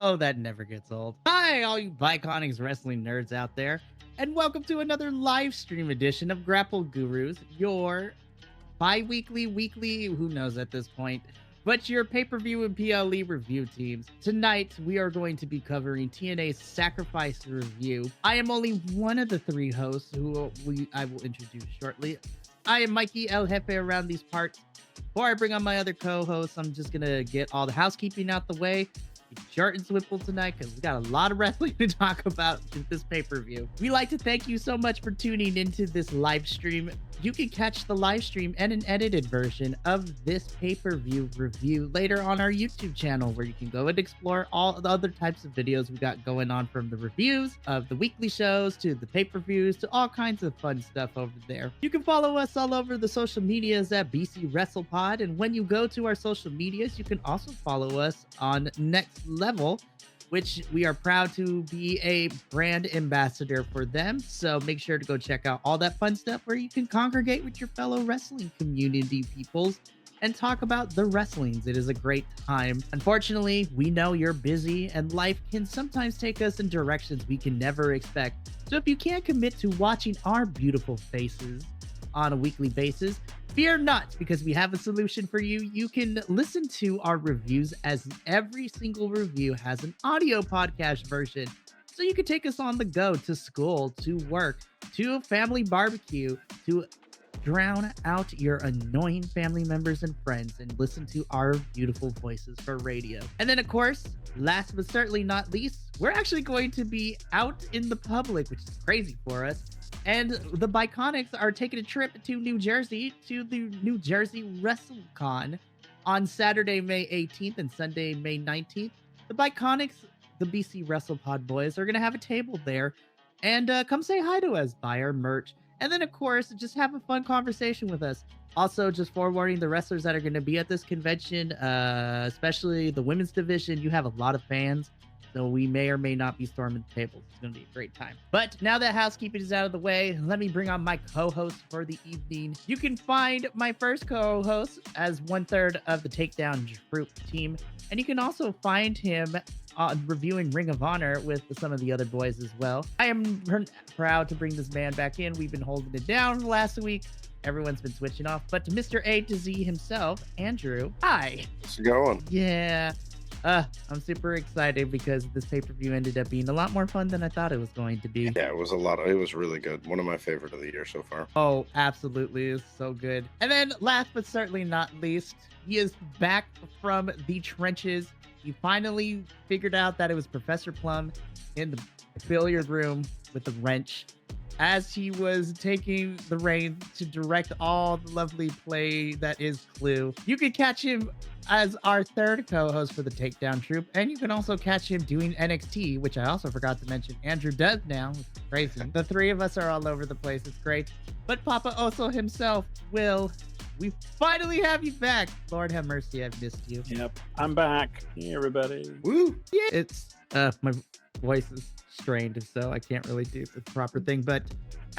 Oh, that never gets old. Hi, all you Bi-Conics Wrestling nerds out there, and welcome to another live stream edition of Grapple Gurus, your bi-weekly, weekly, who knows at this point, but your pay-per-view and PLE review teams. Tonight, we are going to be covering TNA's Sacrifice review. I am only one of the three hosts who I will introduce shortly. I am Mikey El Jefe around these parts. Before I bring on my other co-hosts, I'm just gonna get all the housekeeping out the way. It's short and simple tonight because we got a lot of wrestling to talk about with this pay-per-view. We like to thank you so much for tuning into this live stream. You can catch the live stream and an edited version of this pay-per-view review later on our YouTube channel, where you can go and explore all the other types of videos we got going on, from the reviews of the weekly shows to the pay-per-views to all kinds of fun stuff over there. You can follow us all over the social medias at BC WrestlePod, and when you go to our social medias, you can also follow us on Next Level, which we are proud to be a brand ambassador for them. So make sure to go check out all that fun stuff where you can congregate with your fellow wrestling community peoples and talk about the wrestlings. It is a great time. Unfortunately, we know you're busy and life can sometimes take us in directions we can never expect. So if you can't commit to watching our beautiful faces on a weekly basis, fear not, because we have a solution for you. You can listen to our reviews, as every single review has an audio podcast version. So you can take us on the go to school, to work, to a family barbecue, to drown out your annoying family members and friends and listen to our beautiful voices for radio. And then, of course, last but certainly not least, we're actually going to be out in the public, which is crazy for us. And the Bi-Conics are taking a trip to New Jersey, to the New Jersey WrestleCon on Saturday, May 18th and Sunday, May 19th. The Bi-Conics, the BC WrestlePod boys, are going to have a table there. And come say hi to us, buy our merch. And then, of course, just have a fun conversation with us. Also, just forewarning the wrestlers that are going to be at this convention, especially the women's division, you have a lot of fans. So we may or may not be storming the tables. It's going to be a great time. But now that housekeeping is out of the way, let me bring on my co-host for the evening. You can find my first co-host as 1/3 of the Takedown Troop team. And you can also find him reviewing Ring of Honor with some of the other boys as well. I am proud to bring this man back in. We've been holding it down last week. Everyone's been switching off. But to Mr. A to Z himself, Andrew, hi. How's it going? Yeah. I'm super excited because this pay-per-view ended up being a lot more fun than I thought it was going to be. Yeah, it was really good. One of my favorite of the year so far. Oh, absolutely. It's so good. And then last but certainly not least, he is back from the trenches. He finally figured out that it was Professor Plum in the billiard room with the wrench, as he was taking the reins to direct all the lovely play that is Clue. You can catch him as our third co-host for the Takedown Troop, and you can also catch him doing NXT, which I also forgot to mention Andrew does now. It's crazy. The three of us are all over the place. It's great. But Papa Oso himself, Will, we finally have you back. Lord have mercy, I've missed you. Yep, I'm back. Hey, everybody. Woo! Yeah, it's my voice is strained, so I can't really do the proper thing. But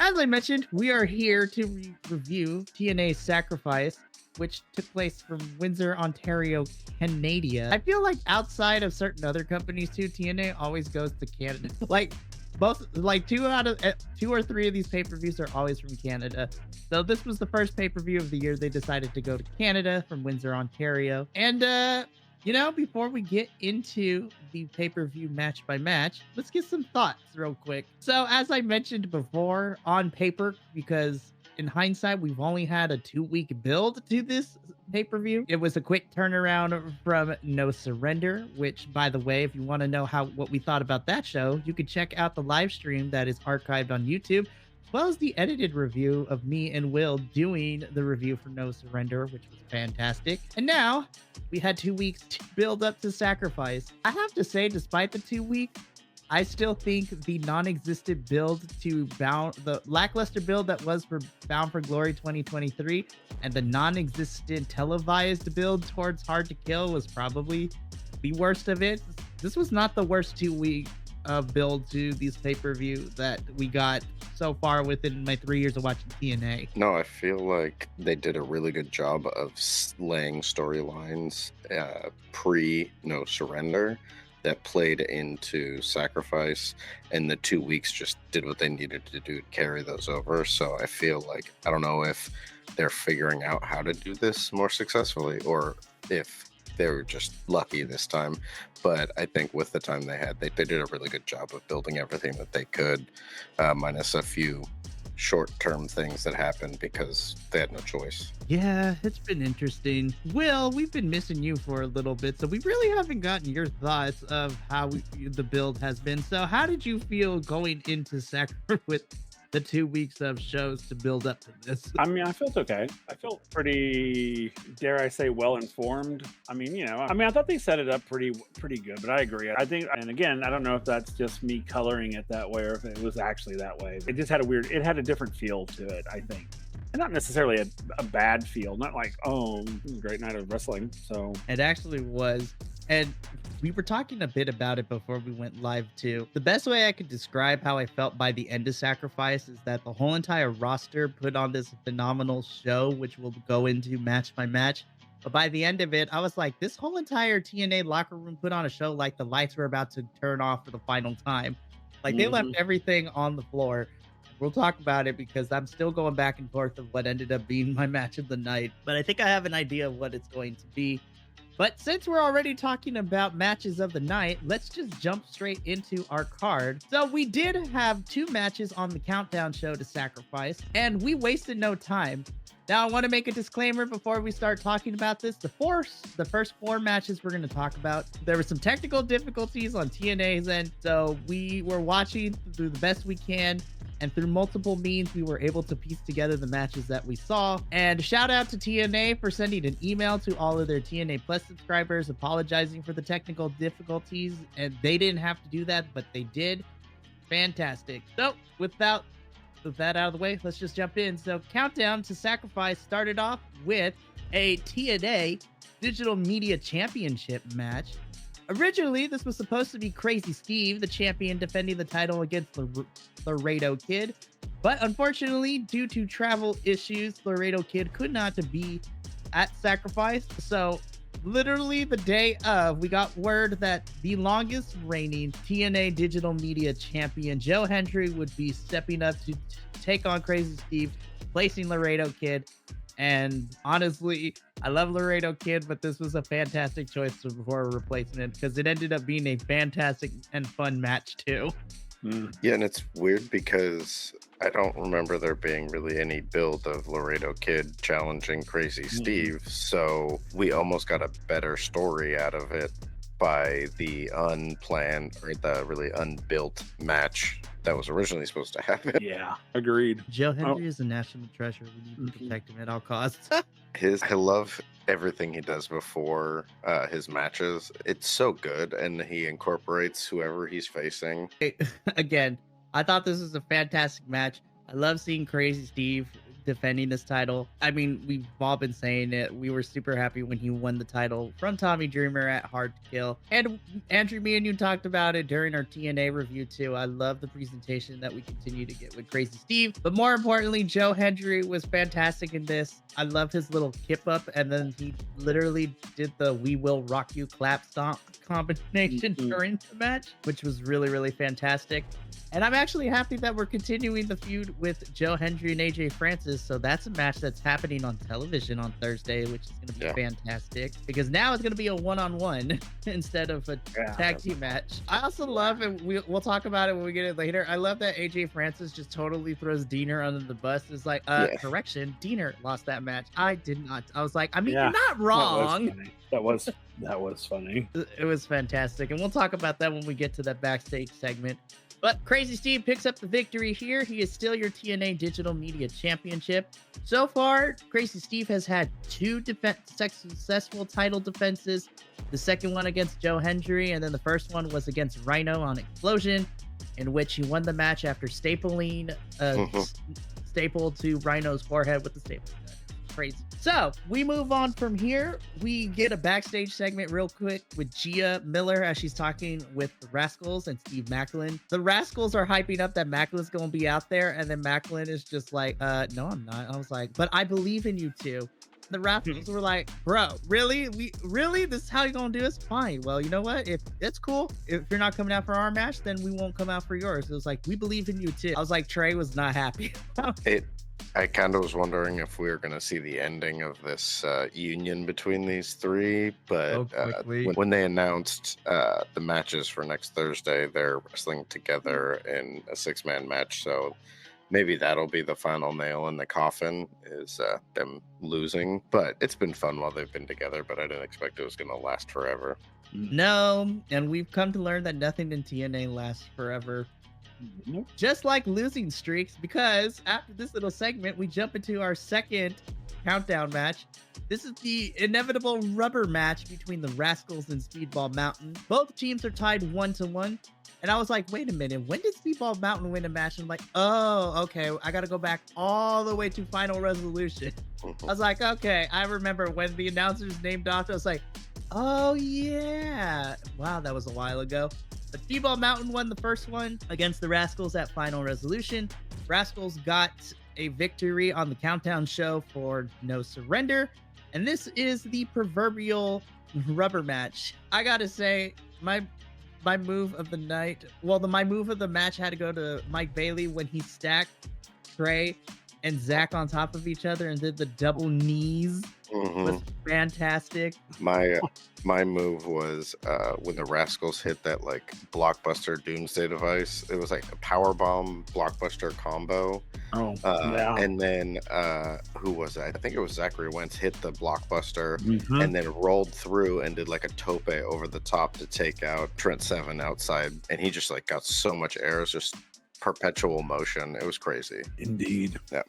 as I mentioned, we are here to review TNA's Sacrifice, which took place from Windsor, Ontario, Canada. I feel like outside of certain other companies too, TNA always goes to Canada. Like two or three of these pay-per-views are always from Canada. So this was the first pay-per-view of the year they decided to go to Canada from Windsor, Ontario. And before we get into the pay-per-view match by match, let's get some thoughts real quick. So as I mentioned before, on paper, because in hindsight, we've only had a 2-week build to this pay-per-view. It was a quick turnaround from No Surrender, which, by the way, if you want to know what we thought about that show, you can check out the live stream that is archived on YouTube, as well as the edited review of me and Will doing the review for No Surrender, which was fantastic. And now we had 2 weeks to build up to Sacrifice. I have to say, despite the 2 week, I still think the non-existent build to the lackluster build that was for Bound for Glory 2023 and the non-existent televised build towards Hard to Kill was probably the worst of it. This was not the worst 2 week build to these pay-per-view that we got so far within my 3 years of watching TNA. No, I feel like they did a really good job of laying storylines pre No Surrender that played into Sacrifice, and the 2 weeks just did what they needed to do to carry those over. So I feel like, I don't know if they're figuring out how to do this more successfully or if they were just lucky this time. But I think with the time they had, they did a really good job of building everything that they could, minus a few short-term things that happened because they had no choice. Yeah, it's been interesting. Will, we've been missing you for a little bit, so we really haven't gotten your thoughts of how the build has been. So how did you feel going into Sacrifice with the 2 weeks of shows to build up to this? I mean, I felt okay. I felt pretty, dare I say, well informed. I mean, I thought they set it up pretty good, but I agree. I think, and again, I don't know if that's just me coloring it that way or if it was actually that way. It just had it had a different feel to it, I think. And not necessarily a bad feel, not like, oh, great night of wrestling. So it actually was. And we were talking a bit about it before we went live too. The best way I could describe how I felt by the end of Sacrifice is that the whole entire roster put on this phenomenal show, which we'll go into match by match. But by the end of it, I was like, this whole entire TNA locker room put on a show like the lights were about to turn off for the final time. Like they left everything on the floor. We'll talk about it because I'm still going back and forth of what ended up being my match of the night. But I think I have an idea of what it's going to be. But since we're already talking about matches of the night, let's just jump straight into our card. So we did have 2 matches on the countdown show to Sacrifice, and we wasted no time. Now, I want to make a disclaimer before we start talking about this. The first 4 matches we're going to talk about, there were some technical difficulties on TNA's end, so we were watching through the best we can. And through multiple means, we were able to piece together the matches that we saw. And shout out to TNA for sending an email to all of their TNA Plus subscribers apologizing for the technical difficulties. And they didn't have to do that, but they did. Fantastic. So with that out of the way, let's just jump in. So Countdown to Sacrifice started off with a TNA Digital Media Championship match. Originally, this was supposed to be Crazy Steve, the champion, defending the title against Laredo Kid. But unfortunately, due to travel issues, Laredo Kid could not be at Sacrifice. So literally the day of, we got word that the longest reigning TNA Digital Media Champion, Joe Hendry, would be stepping up to take on Crazy Steve, placing Laredo Kid. And honestly, I love Laredo Kid, but this was a fantastic choice for a replacement because it ended up being a fantastic and fun match too. Yeah, and it's weird because I don't remember there being really any build of Laredo Kid challenging Crazy Steve, so we almost got a better story out of it by the unplanned or the really unbuilt match that was originally supposed to happen. Yeah, agreed. Joe Hendry is a national treasure. We need to protect him at all costs. I love everything he does before his matches. It's so good, and he incorporates whoever he's facing. Again, I thought this was a fantastic match. I love seeing Crazy Steve defending this title. I mean, we've all been saying it. We were super happy when he won the title from Tommy Dreamer at Hard to Kill. And Andrew, me and you talked about it during our TNA review too. I love the presentation that we continue to get with Crazy Steve. But more importantly, Joe Hendry was fantastic in this. I love his little kip up, and then he literally did the "We Will Rock You" clap stomp combination during the match, which was really, really fantastic. And I'm actually happy that we're continuing the feud with Joe Hendry and AJ Francis. So that's a match that's happening on television on Thursday, which is going to be fantastic because now it's going to be a one-on-one instead of a tag team match. I also love, and we'll talk about it when we get it later, I love that AJ Francis just totally throws Diener under the bus. It's like, correction, Diener lost that match. I did not. I was like, I mean, you're not wrong. That was funny. It was fantastic. And we'll talk about that when we get to that backstage segment. But Crazy Steve picks up the victory here. He is still your TNA Digital Media Championship. So far, Crazy Steve has had 2 successful title defenses. The second one against Joe Hendry, and then the first one was against Rhino on Explosion, in which he won the match after stapling staple to Rhino's forehead with the staple gun. Crazy. So we move on from here. We get a backstage segment real quick with Gia Miller as she's talking with the Rascals and Steve Macklin. The Rascals are hyping up that Macklin's going to be out there, and then Macklin is just like, no, I'm not. I was like, but I believe in you too. The Rascals were like, bro, really? This is how you gonna do this? Fine. Well, you know what? If it's cool, if you're not coming out for our match, then we won't come out for yours. It was like, we believe in you too. I was like, Trey was not happy. I kind of was wondering if we were going to see the ending of this union between these three, but when they announced the matches for next Thursday, they're wrestling together in a 6-man match. So maybe that'll be the final nail in the coffin, is them losing. But it's been fun while they've been together, but I didn't expect it was going to last forever. No, and we've come to learn that nothing in TNA lasts forever. Just like losing streaks, because after this little segment, we jump into our second countdown match. This is the inevitable rubber match between the Rascals and Speedball Mountain. Both teams are tied 1-1. And I was like, wait a minute, when did Speedball Mountain win a match? And I'm like, oh, okay, I got to go back all the way to Final Resolution. I was like, okay, I remember when the announcers named off, I was like, oh yeah. Wow, that was a while ago. But Speedball Mountain won the first one against the Rascals at Final Resolution. Rascals got a victory on the countdown show for No Surrender. And this is the proverbial rubber match. I gotta say, my move of the night, my move of the match had to go to Mike Bailey when he stacked Trey and Zach on top of each other and did the double knees. Was fantastic. My move was when the Rascals hit that like blockbuster doomsday device. It was like a powerbomb blockbuster combo. And then who was that? I think it was Zachary Wentz hit the blockbuster and then rolled through and did like a tope over the top to take out Trent Savin outside, and he just like got so much air. It was just perpetual motion. It was crazy. Indeed. Yeah.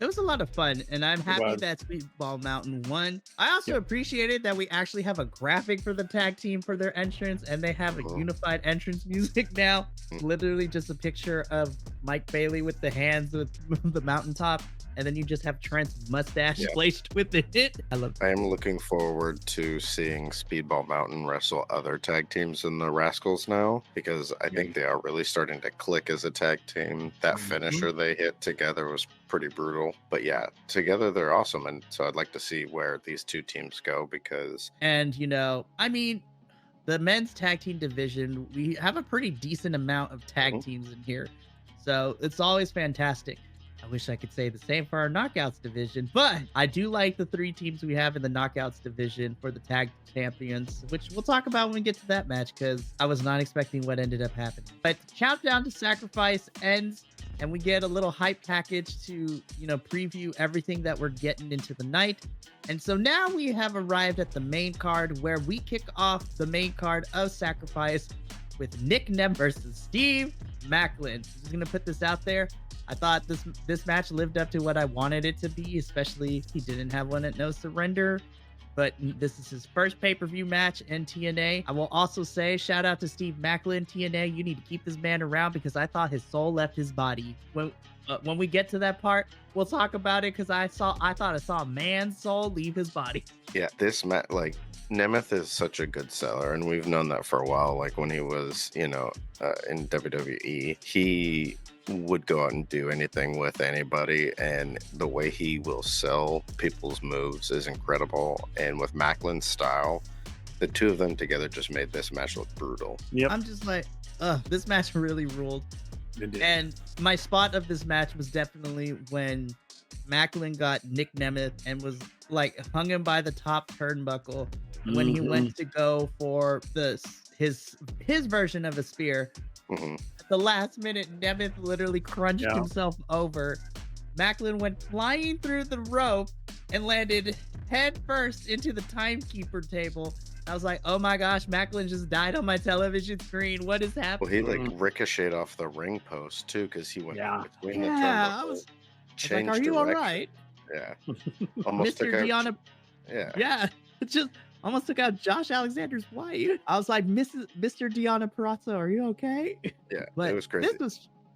It was a lot of fun, and I'm happy that Speedball Mountain won. I also appreciated that we actually have a graphic for the tag team for their entrance, and they have a unified entrance music now. Literally just a picture of Mike Bailey with the hands with the mountaintop, and then you just have Trent's mustache placed with it. I am looking forward to seeing Speedball Mountain wrestle other tag teams in the Rascals now, because I think they are really starting to click as a tag team. That finisher they hit together was pretty brutal, but yeah, together they're awesome. And so I'd like to see where these two teams go, because the men's tag team division, we have a pretty decent amount of tag teams in here, so it's always fantastic. I wish I could say the same for our Knockouts division, but I do like the 3 teams we have in the Knockouts division for the tag champions, which we'll talk about when we get to that match, because I was not expecting what ended up happening. But Countdown to Sacrifice ends, and we get a little hype package to, preview everything that we're getting into the night. And so now we have arrived at the main card, where we kick off the main card of Sacrifice with Nick Nemeth versus Steve Maclin. I'm just going to put this out there. I thought this match lived up to what I wanted it to be, especially he didn't have one at No Surrender. But this is his first pay-per-view match in TNA. I will also say, shout out to Steve Maclin, TNA. You need to keep this man around, because I thought his soul left his body. When we get to that part, we'll talk about it, because I thought I saw a man's soul leave his body. Yeah, this match, like, Nemeth is such a good seller, and we've known that for a while. Like when he was, in WWE, he would go out and do anything with anybody, and the way he will sell people's moves is incredible. And with Maclin's style, the two of them together just made this match look brutal. Yep. I'm just like, this match really ruled. And my spot of this match was definitely when Maclin got Nick Nemeth and was like hung him by the top turnbuckle when he went to go for his version of a spear. At the last minute, Nemeth literally crunched himself over. Maclin went flying through the rope and landed head first into the timekeeper table. I was like, oh my gosh, Maclin just died on my television screen. What is happening? Well, he ricocheted off the ring post too, because he went between the turnbuckle. I was like, are you all right? Yeah. Almost Mr. Deanna. Yeah. It just almost took out Josh Alexander's wife. I was like, Mr. Deanna Purrazzo, are you okay? Yeah, but it was crazy.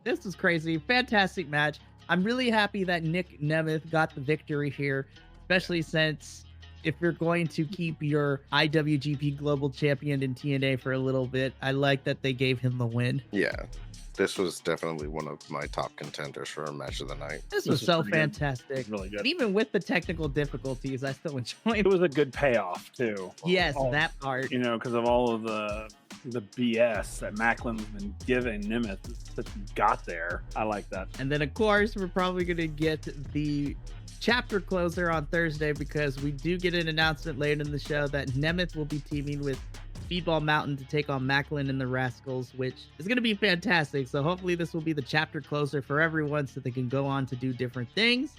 This was crazy. Fantastic match. I'm really happy that Nick Nemeth got the victory here, especially since if you're going to keep your IWGP Global Champion in TNA for a little bit, I like that they gave him the win. Yeah. This was definitely one of my top contenders for a match of the night. This was so fantastic. Really good. And even with the technical difficulties, I still enjoyed It was a good payoff too. Yes, that part. You know, because of all of the BS that Macklin's been giving Nemeth that got there. I like that. And then, of course, we're probably going to get the chapter closer on Thursday because we do get an announcement later in the show that Nemeth will be teaming with Speedball Mountain to take on Macklin and the Rascals, which is going to be fantastic. So hopefully this will be the chapter closer for everyone so they can go on to do different things.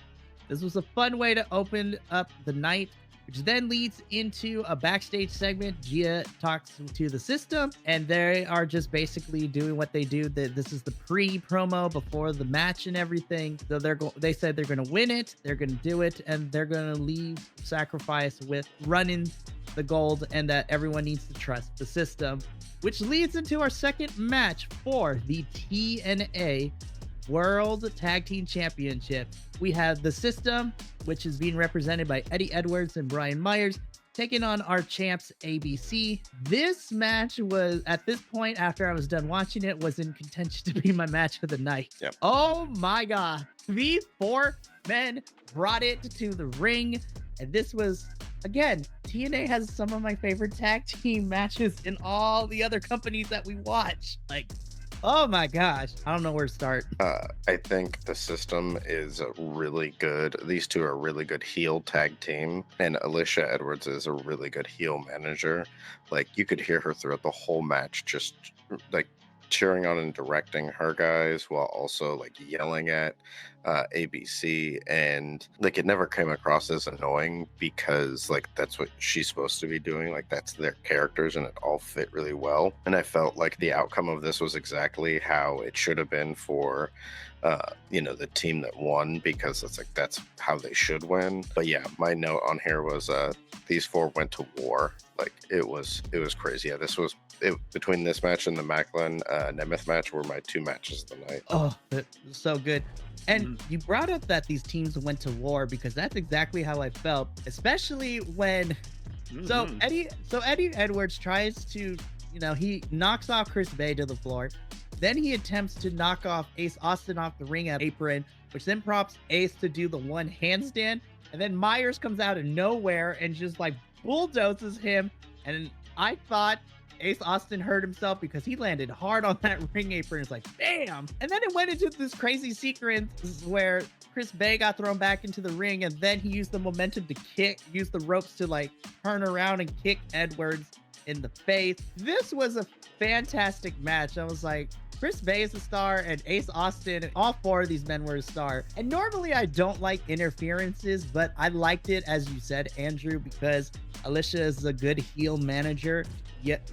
This was a fun way to open up the night, which then leads into a backstage segment. Gia talks to the system, and they are just basically doing what they do. This is the pre-promo before the match and everything. So they said they're going to win it, they're going to do it, and they're going to leave Sacrifice with running the gold, and that everyone needs to trust the system, which leads into our second match for the TNA World Tag Team Championship. We have the system, which is being represented by Eddie Edwards and Brian Myers, taking on our champs ABC. This match was, at this point, after I was done watching it, was in contention to be my match of the night. Yep. Oh my God. These four men brought it to the ring. And this was, again, TNA has some of my favorite tag team matches in all the other companies that we watch. Like, oh my gosh. I don't know where to start. I think the system is a really good. These two are a really good heel tag team, and Alicia Edwards is a really good heel manager. Like, you could hear her throughout the whole match, just like cheering on and directing her guys while also like yelling at ABC, and like it never came across as annoying because like that's what she's supposed to be doing, like that's their characters, and it all fit really well. And I felt like the outcome of this was exactly how it should have been for the team that won, because it's like that's how they should win. But yeah, my note on here was these four went to war. Like it was crazy. Yeah, this was between this match and the Macklin Nemeth match were my two matches of the night. Oh, that's so good. And you brought up that these teams went to war, because that's exactly how I felt, especially when so Eddie Edwards tries to, he knocks off Chris Bay to the floor. Then he attempts to knock off Ace Austin off the ring apron, which then prompts Ace to do the one handstand. And then Myers comes out of nowhere and just like bulldozes him. And I thought Ace Austin hurt himself because he landed hard on that ring apron. It's like, bam! And then it went into this crazy sequence where Chris Bay got thrown back into the ring, and then he used the momentum to use the ropes to like turn around and kick Edwards in the face. This was a fantastic match. I was like, Chris Bay is a star, and Ace Austin, and all four of these men were a star. And normally I don't like interferences, but I liked it, as you said, Andrew, because Alicia is a good heel manager, yet,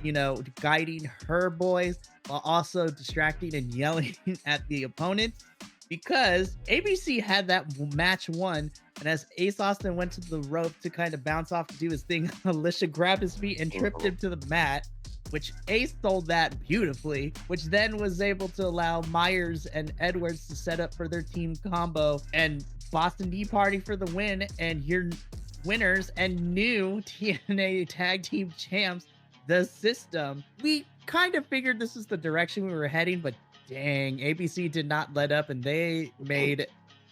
guiding her boys while also distracting and yelling at the opponents. Because ABC had that match won, and as Ace Austin went to the rope to kind of bounce off to do his thing, Alicia grabbed his feet and tripped him to the mat, which Ace sold that beautifully, which then was able to allow Myers and Edwards to set up for their team combo, and Boston Tea Party for the win, and your winners and new TNA Tag Team Champs, the System. We kind of figured this is the direction we were heading, but dang, ABC did not let up, and they made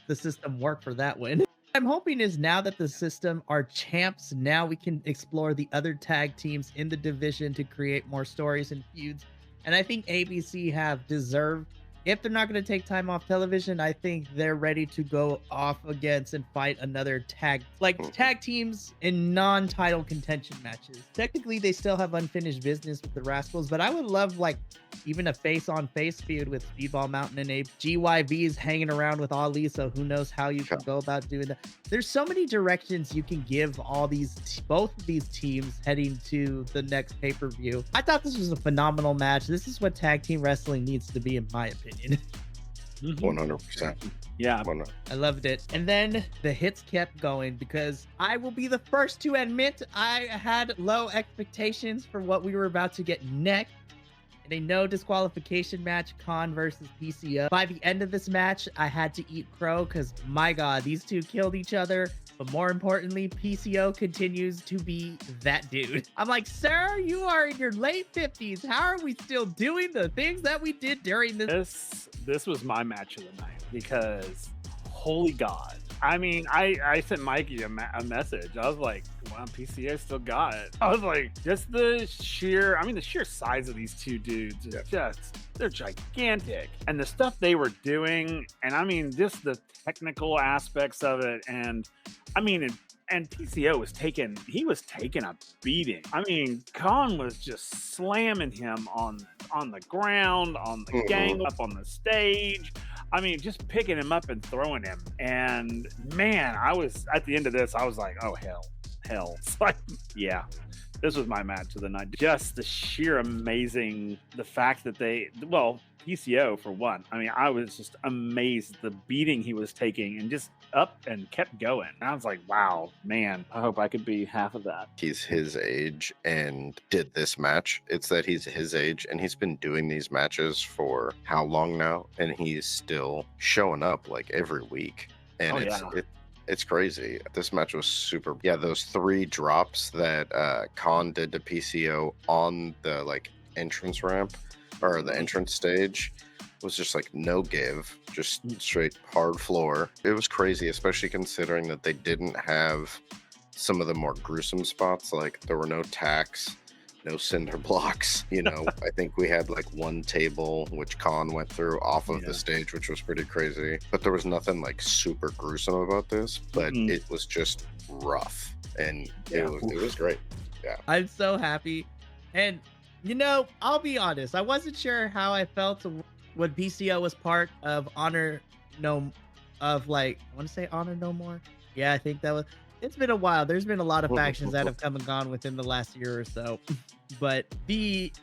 the System work for that win. I'm hoping is now that the System are champs, now we can explore the other tag teams in the division to create more stories and feuds. And I think ABC have deserved, if they're not going to take time off television, I think they're ready to go off against and fight another tag teams in non-title contention matches. Technically, they still have unfinished business with the Rascals, but I would love even a face-on-face feud with Speedball Mountain and Ape. GYV is hanging around with Ali, so who knows how you can go about doing that. There's so many directions you can give both of these teams heading to the next pay-per-view. I thought this was a phenomenal match. This is what tag team wrestling needs to be, in my opinion. 100%. Yeah, I loved it. And then the hits kept going, because I will be the first to admit I had low expectations for what we were about to get next. In a no disqualification match, Khan versus PCO. By the end of this match, I had to eat crow because, my God, these two killed each other. But more importantly, PCO continues to be that dude. I'm like, sir, you are in your late 50s. How are we still doing the things that we did during this? This was my match of the night because, holy God. I mean, I sent Mikey a message. I was like, wow, PCO still got it. I was like, just the sheer size of these two dudes is they're gigantic. And the stuff they were doing, and I mean, just the technical aspects of it. And I mean, and PCO was taking a beating. I mean, Khan was just slamming him on the ground, on the gang, up on the stage. I mean, just picking him up and throwing him. And man, I was at the end of this, I was like, oh, hell. It's like, yeah, this was my match of the night. Just the sheer amazing, the fact that PCO for one. I mean, I was just amazed the beating he was taking and just up and kept going. And I was like, wow, man, I hope I could be half of that. He's his age and did this match. It's that he's his age and he's been doing these matches for how long now? And he's still showing up like every week. And it's crazy. This match was super. Yeah, those 3 drops that Khan did to PCO on the like entrance ramp or the entrance stage was just like no give, just straight hard floor. It was crazy, especially considering that they didn't have some of the more gruesome spots. Like there were no tacks, no cinder blocks. You know, I think we had like one table which Khan went through off of the stage, which was pretty crazy. But there was nothing like super gruesome about this, but it was just rough. And it was great. Yeah. I'm so happy. And you know, I'll be honest, I wasn't sure how I felt when PCO was part of Honor No More. Yeah, I think that was. It's been a while. There's been a lot of factions that have come and gone within the last year or so. But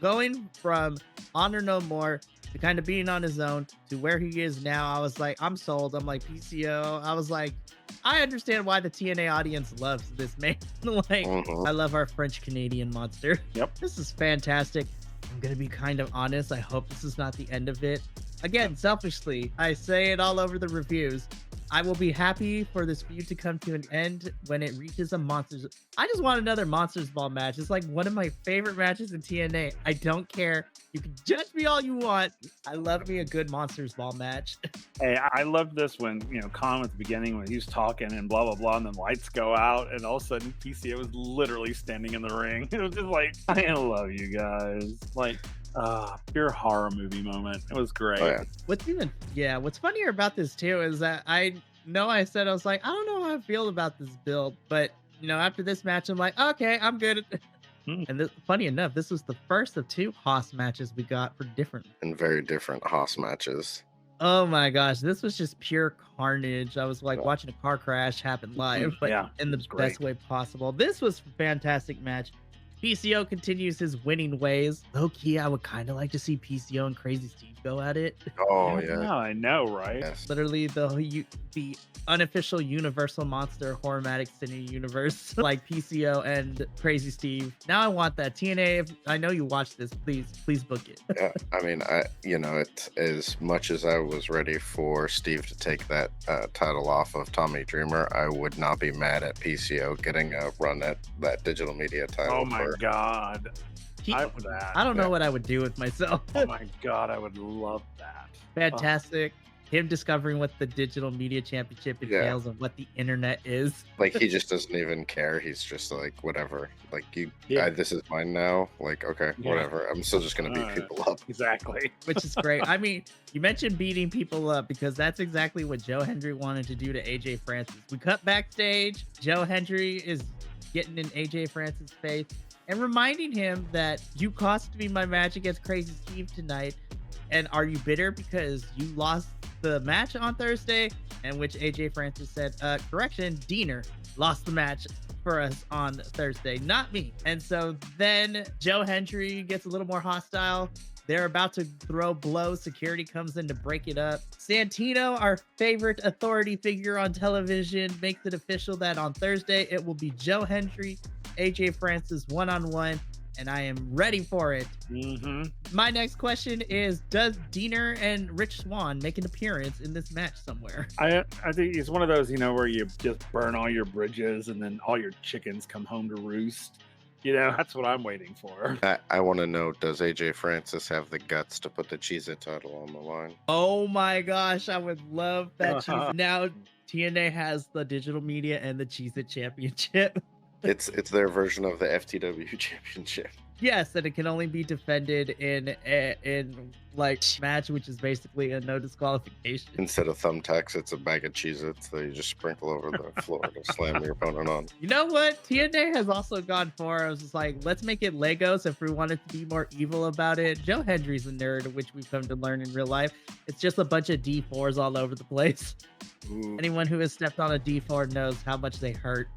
going from Honor No More to kind of being on his own to where he is now, I was like, I'm sold. I'm like, PCO. I was like, I understand why the TNA audience loves this man. Like, I love our French Canadian monster. Yep. This is fantastic. I'm going to be kind of honest. I hope this is not the end of it. Again, selfishly, I say it all over the reviews. I will be happy for this feud to come to an end when it reaches a Monsters. I just want another Monsters Ball match. It's like one of my favorite matches in TNA. I don't care. You can judge me all you want. I love me a good Monsters Ball match. Hey, I loved this when, Khan at the beginning when he was talking and blah, blah, blah, and then lights go out and all of a sudden PCO was literally standing in the ring. It was just like, I love you guys. Like, pure horror movie moment. It was great. Oh, yeah. What's funnier about this too is that I was like, I don't know how I feel about this build, but after this match, I'm like, okay, I'm good. And funny enough, this was the first of 2 Haas matches we got for different and very different Haas matches. Oh my gosh, this was just pure carnage. I was like watching a car crash happen live, but in the best way possible. This was a fantastic match. PCO continues his winning ways. Low key, I would kind of like to see PCO and Crazy Steve go at it. Oh yeah, I know, right? Yes. Literally the unofficial Universal Monster Horrormatic Cine universe, like PCO and Crazy Steve. Now I want that. TNA, I know you watched this. Please book it. Yeah, I mean, it as much as I was ready for Steve to take that title off of Tommy Dreamer, I would not be mad at PCO getting a run at that digital media title. Oh my God. I don't know what I would do with myself. Oh my God, I would love that. Fantastic. Him discovering what the digital media championship entails and what the internet is. Like, he just doesn't even care. He's just like, whatever. Like, this is mine now. Like, okay, whatever. I'm still just going to beat people up. Exactly. Which is great. I mean, you mentioned beating people up because that's exactly what Joe Hendry wanted to do to AJ Francis. We cut backstage. Joe Hendry is getting in AJ Francis' face and reminding him that you cost me my match against Crazy Steve tonight. And are you bitter because you lost the match on Thursday? And which AJ Francis said, correction, Diener lost the match for us on Thursday, not me. And so then Joe Hendry gets a little more hostile. They're about to throw blows. Security comes in to break it up. Santino, our favorite authority figure on television, makes it official that on Thursday it will be Joe Hendry, AJ Francis one-on-one. and I am ready for it. My next question is, does Diener and Rich Swann make an appearance in this match somewhere? I think it's one of those, where you just burn all your bridges and then all your chickens come home to roost. That's what I'm waiting for. I want to know, does AJ Francis have the guts to put the Cheez-It title on the line? Oh my gosh, I would love that. Now TNA has the digital media and the Cheez-It championship. It's their version of the FTW championship. Yes, and it can only be defended in like match, which is basically a no disqualification. Instead of thumbtacks, it's a bag of Cheez-Its that you just sprinkle over the floor to slam your opponent on. You know what? TNA has also gone for. I was just like, let's make it Legos if we wanted to be more evil about it. Joe Hendry's a nerd, which we've come to learn in real life. It's just a bunch of D4s all over the place. Ooh. Anyone who has stepped on a D4 knows how much they hurt.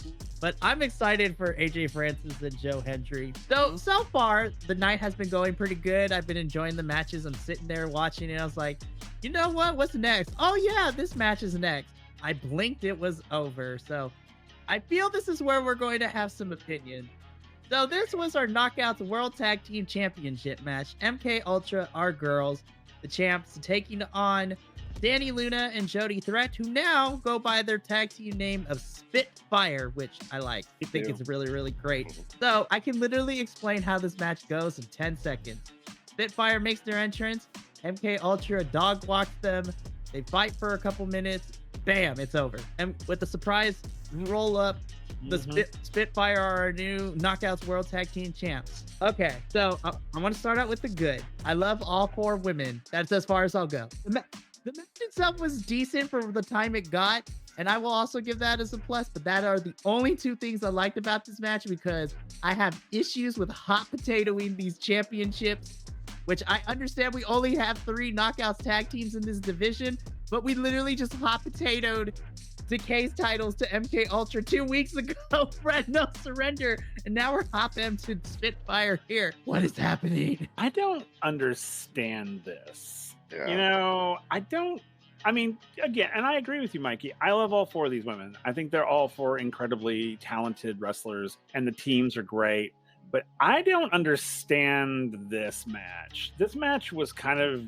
But I'm excited for AJ Francis and Joe Hendry. So far, the night has been going pretty good. I've been enjoying the matches. I'm sitting there watching it. I was like, you know what? What's next? Oh, yeah, this match is next. I blinked. It was over. So I feel this is where we're going to have some opinion. So this was our Knockouts World Tag Team Championship match. MK Ultra, our girls, the champs, taking on Danny Luna and Jody Threat, who now go by their tag team name of Spitfire, which I like. I think it's really, really great. So I can literally explain how this match goes in 10 seconds. Spitfire makes their entrance. MK Ultra dog walks them. They fight for a couple minutes. Bam, it's over. And with the surprise roll up, the Spitfire are our new Knockouts World Tag Team champs. Okay, so I want to start out with the good. I love all four women. That's as far as I'll go. The match itself was decent for the time it got, and I will also give that as a plus, but that are the only two things I liked about this match, because I have issues with hot potatoing these championships, which I understand we only have 3 Knockouts tag teams in this division, but we literally just hot potatoed Decay's titles to MK Ultra 2 weeks ago, Fred No Surrender, and now we're hopping to Spitfire here. What is happening? I don't understand this. Yeah. Again, and I agree with you, Mikey. I love all 4 of these women. I think they're all 4 incredibly talented wrestlers, and the teams are great. But I don't understand this match. This match was kind of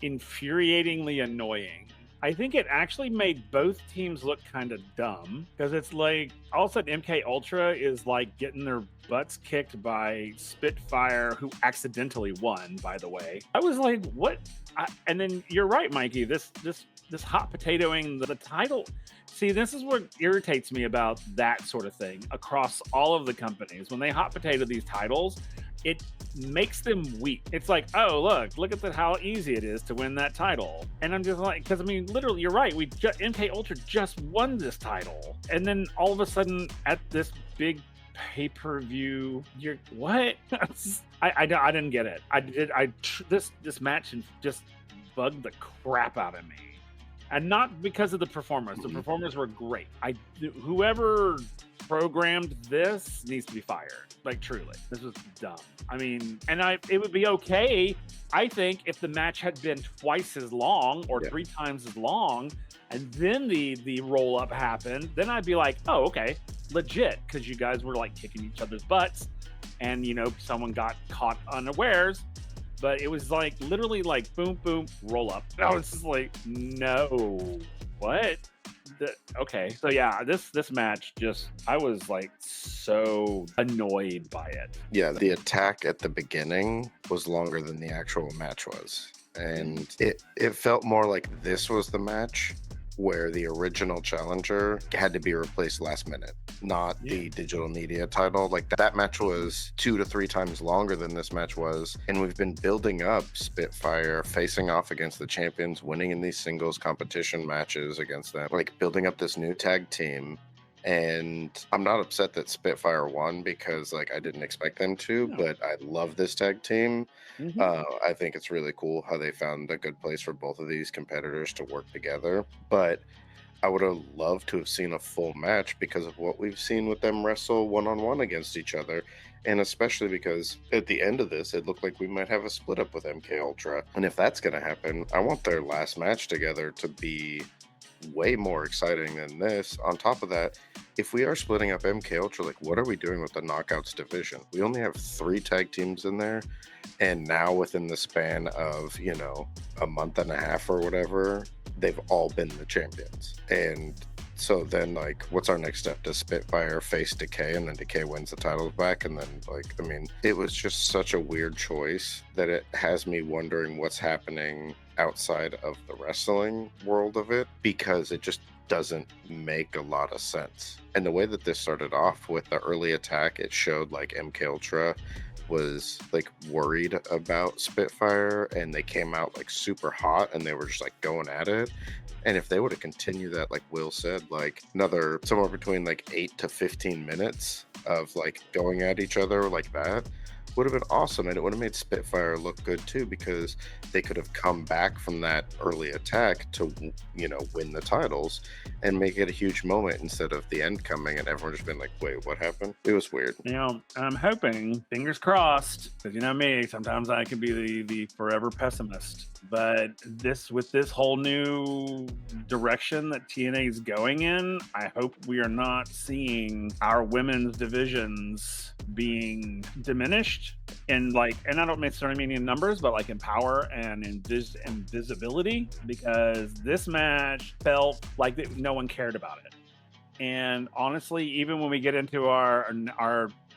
infuriatingly annoying. I think it actually made both teams look kind of dumb, because it's like all of a sudden MK Ultra is like getting their butts kicked by Spitfire, who accidentally won, by the way. I was like, what? And then you're right, Mikey. This hot potatoing the title. See, this is what irritates me about that sort of thing across all of the companies. When they hot potato these titles, it makes them weak. It's like, oh, look at how easy it is to win that title. And I'm just like, because literally, you're right. MK Ultra just won this title, and then all of a sudden at this big pay-per-view, you're what? I didn't get it. This match just bugged the crap out of me. And not because of the performance. The performers were great. Whoever programmed this needs to be fired. Like, truly. This was dumb. It would be okay, I think, if the match had been twice as long or 3 times as long, and then the roll-up happened, then I'd be like, oh, okay, legit, because you guys were, like, kicking each other's butts, and, someone got caught unawares. But it was like literally like boom, boom, roll up. I was just like, no, what? Okay, so yeah, this match I was like so annoyed by it. Yeah, the attack at the beginning was longer than the actual match was, and it felt more like this was the match where the original challenger had to be replaced last minute, not the digital media title. Like, that match was 2 to 3 times longer than this match was, and we've been building up Spitfire facing off against the champions, winning in these singles competition matches against them, like building up this new tag team. And I'm not upset that Spitfire won, because like I didn't expect them to, but I love this tag team. I think it's really cool how they found a good place for both of these competitors to work together. But I would have loved to have seen a full match because of what we've seen with them wrestle one-on-one against each other. And especially because at the end of this, it looked like we might have a split up with MK Ultra. And if that's going to happen, I want their last match together to be way more exciting than this. On top of that, if we are splitting up MK Ultra, like, what are we doing with the Knockouts division? We only have 3 tag teams in there, and now within the span of, you know, a month and a half or whatever, they've all been the champions. And so then, like, what's our next step? Does Spitfire face Decay, and then Decay wins the titles back? And then, like, I mean, it was just such a weird choice that it has me wondering what's happening outside of the wrestling world of it, because it just doesn't make a lot of sense. And the way that this started off with the early attack, it showed like MK Ultra was like worried about Spitfire, and they came out like super hot and they were just like going at it. And if they would have continued that, like Will said, like another somewhere between like 8 to 15 minutes of like going at each other like that, would have been awesome. And it would have made Spitfire look good too, because they could have come back from that early attack to, you know, win the titles and make it a huge moment instead of the end coming and everyone just been like, wait, what happened? It was weird. You know, I'm hoping, fingers crossed, because you know me, sometimes I can be the forever pessimist. But with this whole new direction that TNA is going in, I hope we are not seeing our women's divisions being diminished in like, and I don't necessarily mean in numbers, but like in power and in visibility, because this match felt like that no one cared about it. And honestly, even when we get into our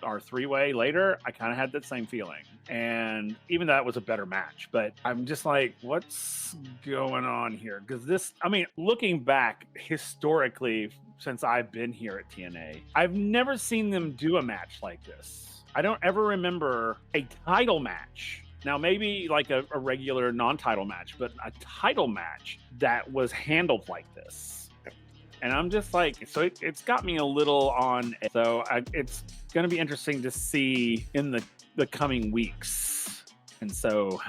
3-way later, I kind of had that same feeling. And even that was a better match, but I'm just like, what's going on here? Because this, I mean, looking back historically, since I've been here at TNA, I've never seen them do a match like this. I don't ever remember a title match. Now, maybe like a regular non-title match, but a title match that was handled like this. And I'm just like, so it's got me a little on. So it's going to be interesting to see in the coming weeks. And so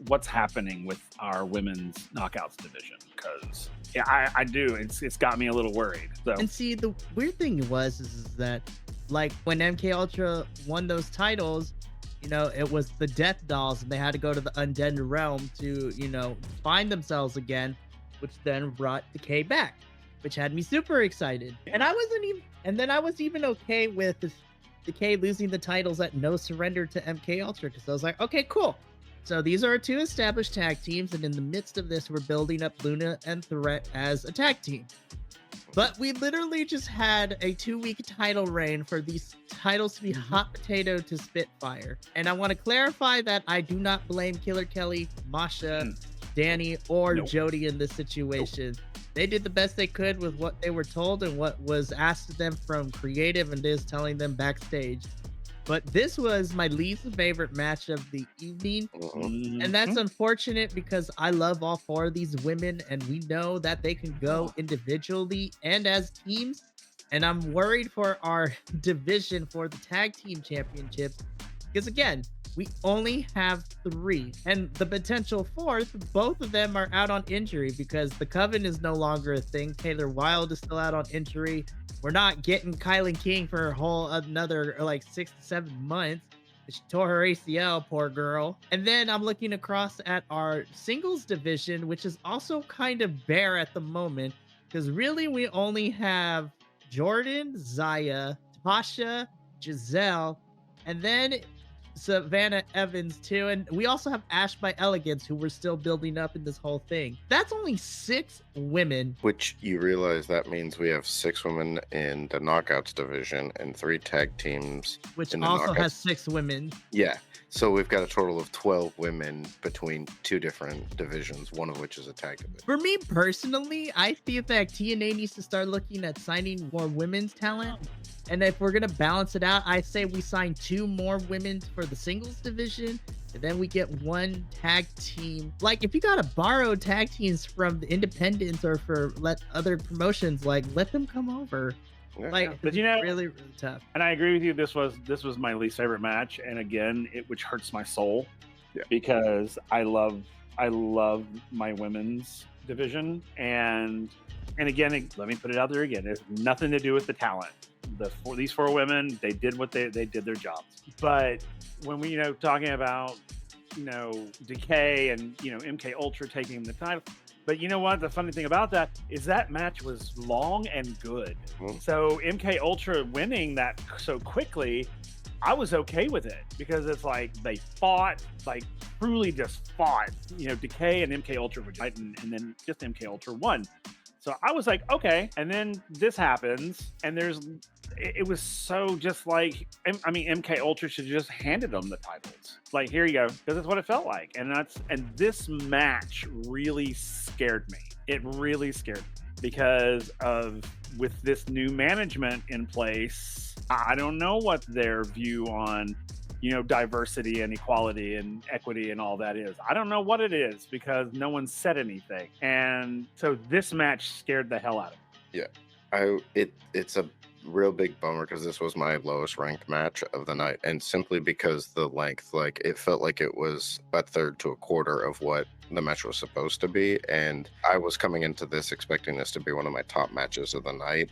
what's happening with our women's knockouts division? Because yeah, I do. It's got me a little worried. So. And see, the weird thing is that like when MK Ultra won those titles, you know, it was the Death Dolls, and they had to go to the Undead Realm to, you know, find themselves again, which then brought Decay back, which had me super excited. And I was even okay with Decay losing the titles at No Surrender to MK Ultra, because I was like, okay, cool. So these are 2 established tag teams, and in the midst of this, we're building up Luna and Threat as a tag team. But we literally just had a 2-week title reign for these titles to be hot potato to Spitfire. And I want to clarify that I do not blame Killer Kelly, Masha, Danny, or Jody in this situation. They did the best they could with what they were told and what was asked of them from creative and is telling them backstage. But this was my least favorite match of the evening. And that's unfortunate, because I love all 4 of these women, and we know that they can go individually and as teams. And I'm worried for our division for the tag team championships, because again, we only have 3, and the potential 4th, both of them are out on injury, because the Coven is no longer a thing. Taylor Wilde is still out on injury. We're not getting Kylan King for a whole another like 6 to 7 months. She tore her ACL, poor girl. And then I'm looking across at our singles division, which is also kind of bare at the moment, because really we only have Jordan, Zaya, Tasha, Giselle, and then Savannah Evans too, and we also have Ash by Elegance, who we're still building up in this whole thing. That's only 6 women. Which you realize that means we have 6 women in the Knockouts division and 3 tag teams. Which in the also Knockouts. has 6 women. Yeah. So we've got a total of 12 women between 2 different divisions, one of which is a tag division. For me personally, I feel that TNA needs to start looking at signing more women's talent. And if we're going to balance it out, I say we sign 2 more women for the singles division, and then we get 1 tag team. Like, if you got to borrow tag teams from the independents or for other promotions, like, let them come over. Yeah. Like, but you know, really, really tough. And I agree with you. This was my least favorite match, and again, which hurts my soul, because I love my women's division, and again, let me put it out there again. It has nothing to do with the talent. These 4 women, they did what they did their jobs. But when we, talking about, Decay and, MK Ultra taking the title, But you know what? The funny thing about that is that match was long and good. So MK Ultra winning that so quickly, I was okay with it because it's like they fought, like truly just fought. You know, Decay and MK Ultra were fighting, and then just MK Ultra won. So I was like, okay. And then this happens, and it was so just like, I mean, MK Ultra should just handed them the titles. Like, here you go, because that's what it felt like. And this match really scared me. It really scared me because with this new management in place, I don't know what their view on, you know, diversity and equality and equity and all that is. I don't know what it is because no one said anything. And so this match scared the hell out of me. Yeah. It's a real big bummer because this was my lowest ranked match of the night, and simply because the length, like, it felt like it was a third to a quarter of what the match was supposed to be, and I was coming into this expecting this to be one of my top matches of the night.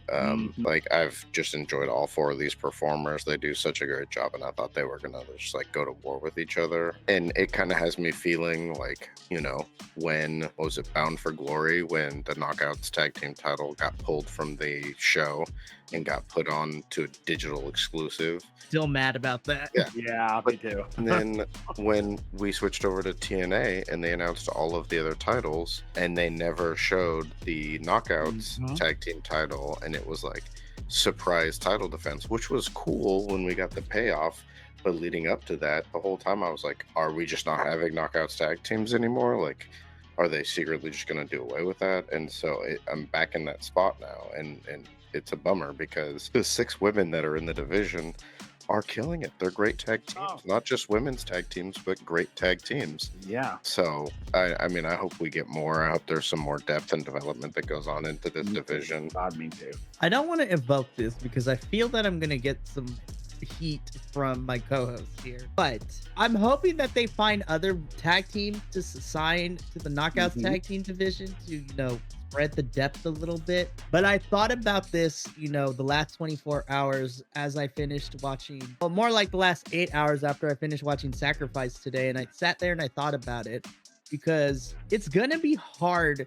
Like, I've just enjoyed all four of these performers. They do such a great job, and I thought they were gonna just like go to war with each other, and it kind of has me feeling like, you know, when was it Bound for Glory, when the Knockouts tag team title got pulled from the show and got put on to a digital exclusive. Still mad about that. Yeah, me too. And then when we switched over to TNA and they announced all of the other titles, and they never showed the Knockouts tag team title, and it was like surprise title defense, which was cool when we got the payoff. But leading up to that, the whole time I was like, are we just not having Knockouts tag teams anymore? Like, are they secretly just going to do away with that? And so I'm back in that spot now, and it's a bummer because the 6 women that are in the division are killing it. They're great tag teams, not just women's tag teams, but great tag teams. Yeah. So I mean, I hope we get more. I hope there's some more depth and development that goes on into this division. God, me too. I don't want to evoke this because I feel that I'm going to get some heat from my co-host here, but I'm hoping that they find other tag teams to sign to the Knockouts tag team division to, you know, spread the depth a little bit. But I thought about this, you know, the last 24 hours as I finished watching, well, more like the last 8 hours after I finished watching Sacrifice today, and I sat there and I thought about it because it's gonna be hard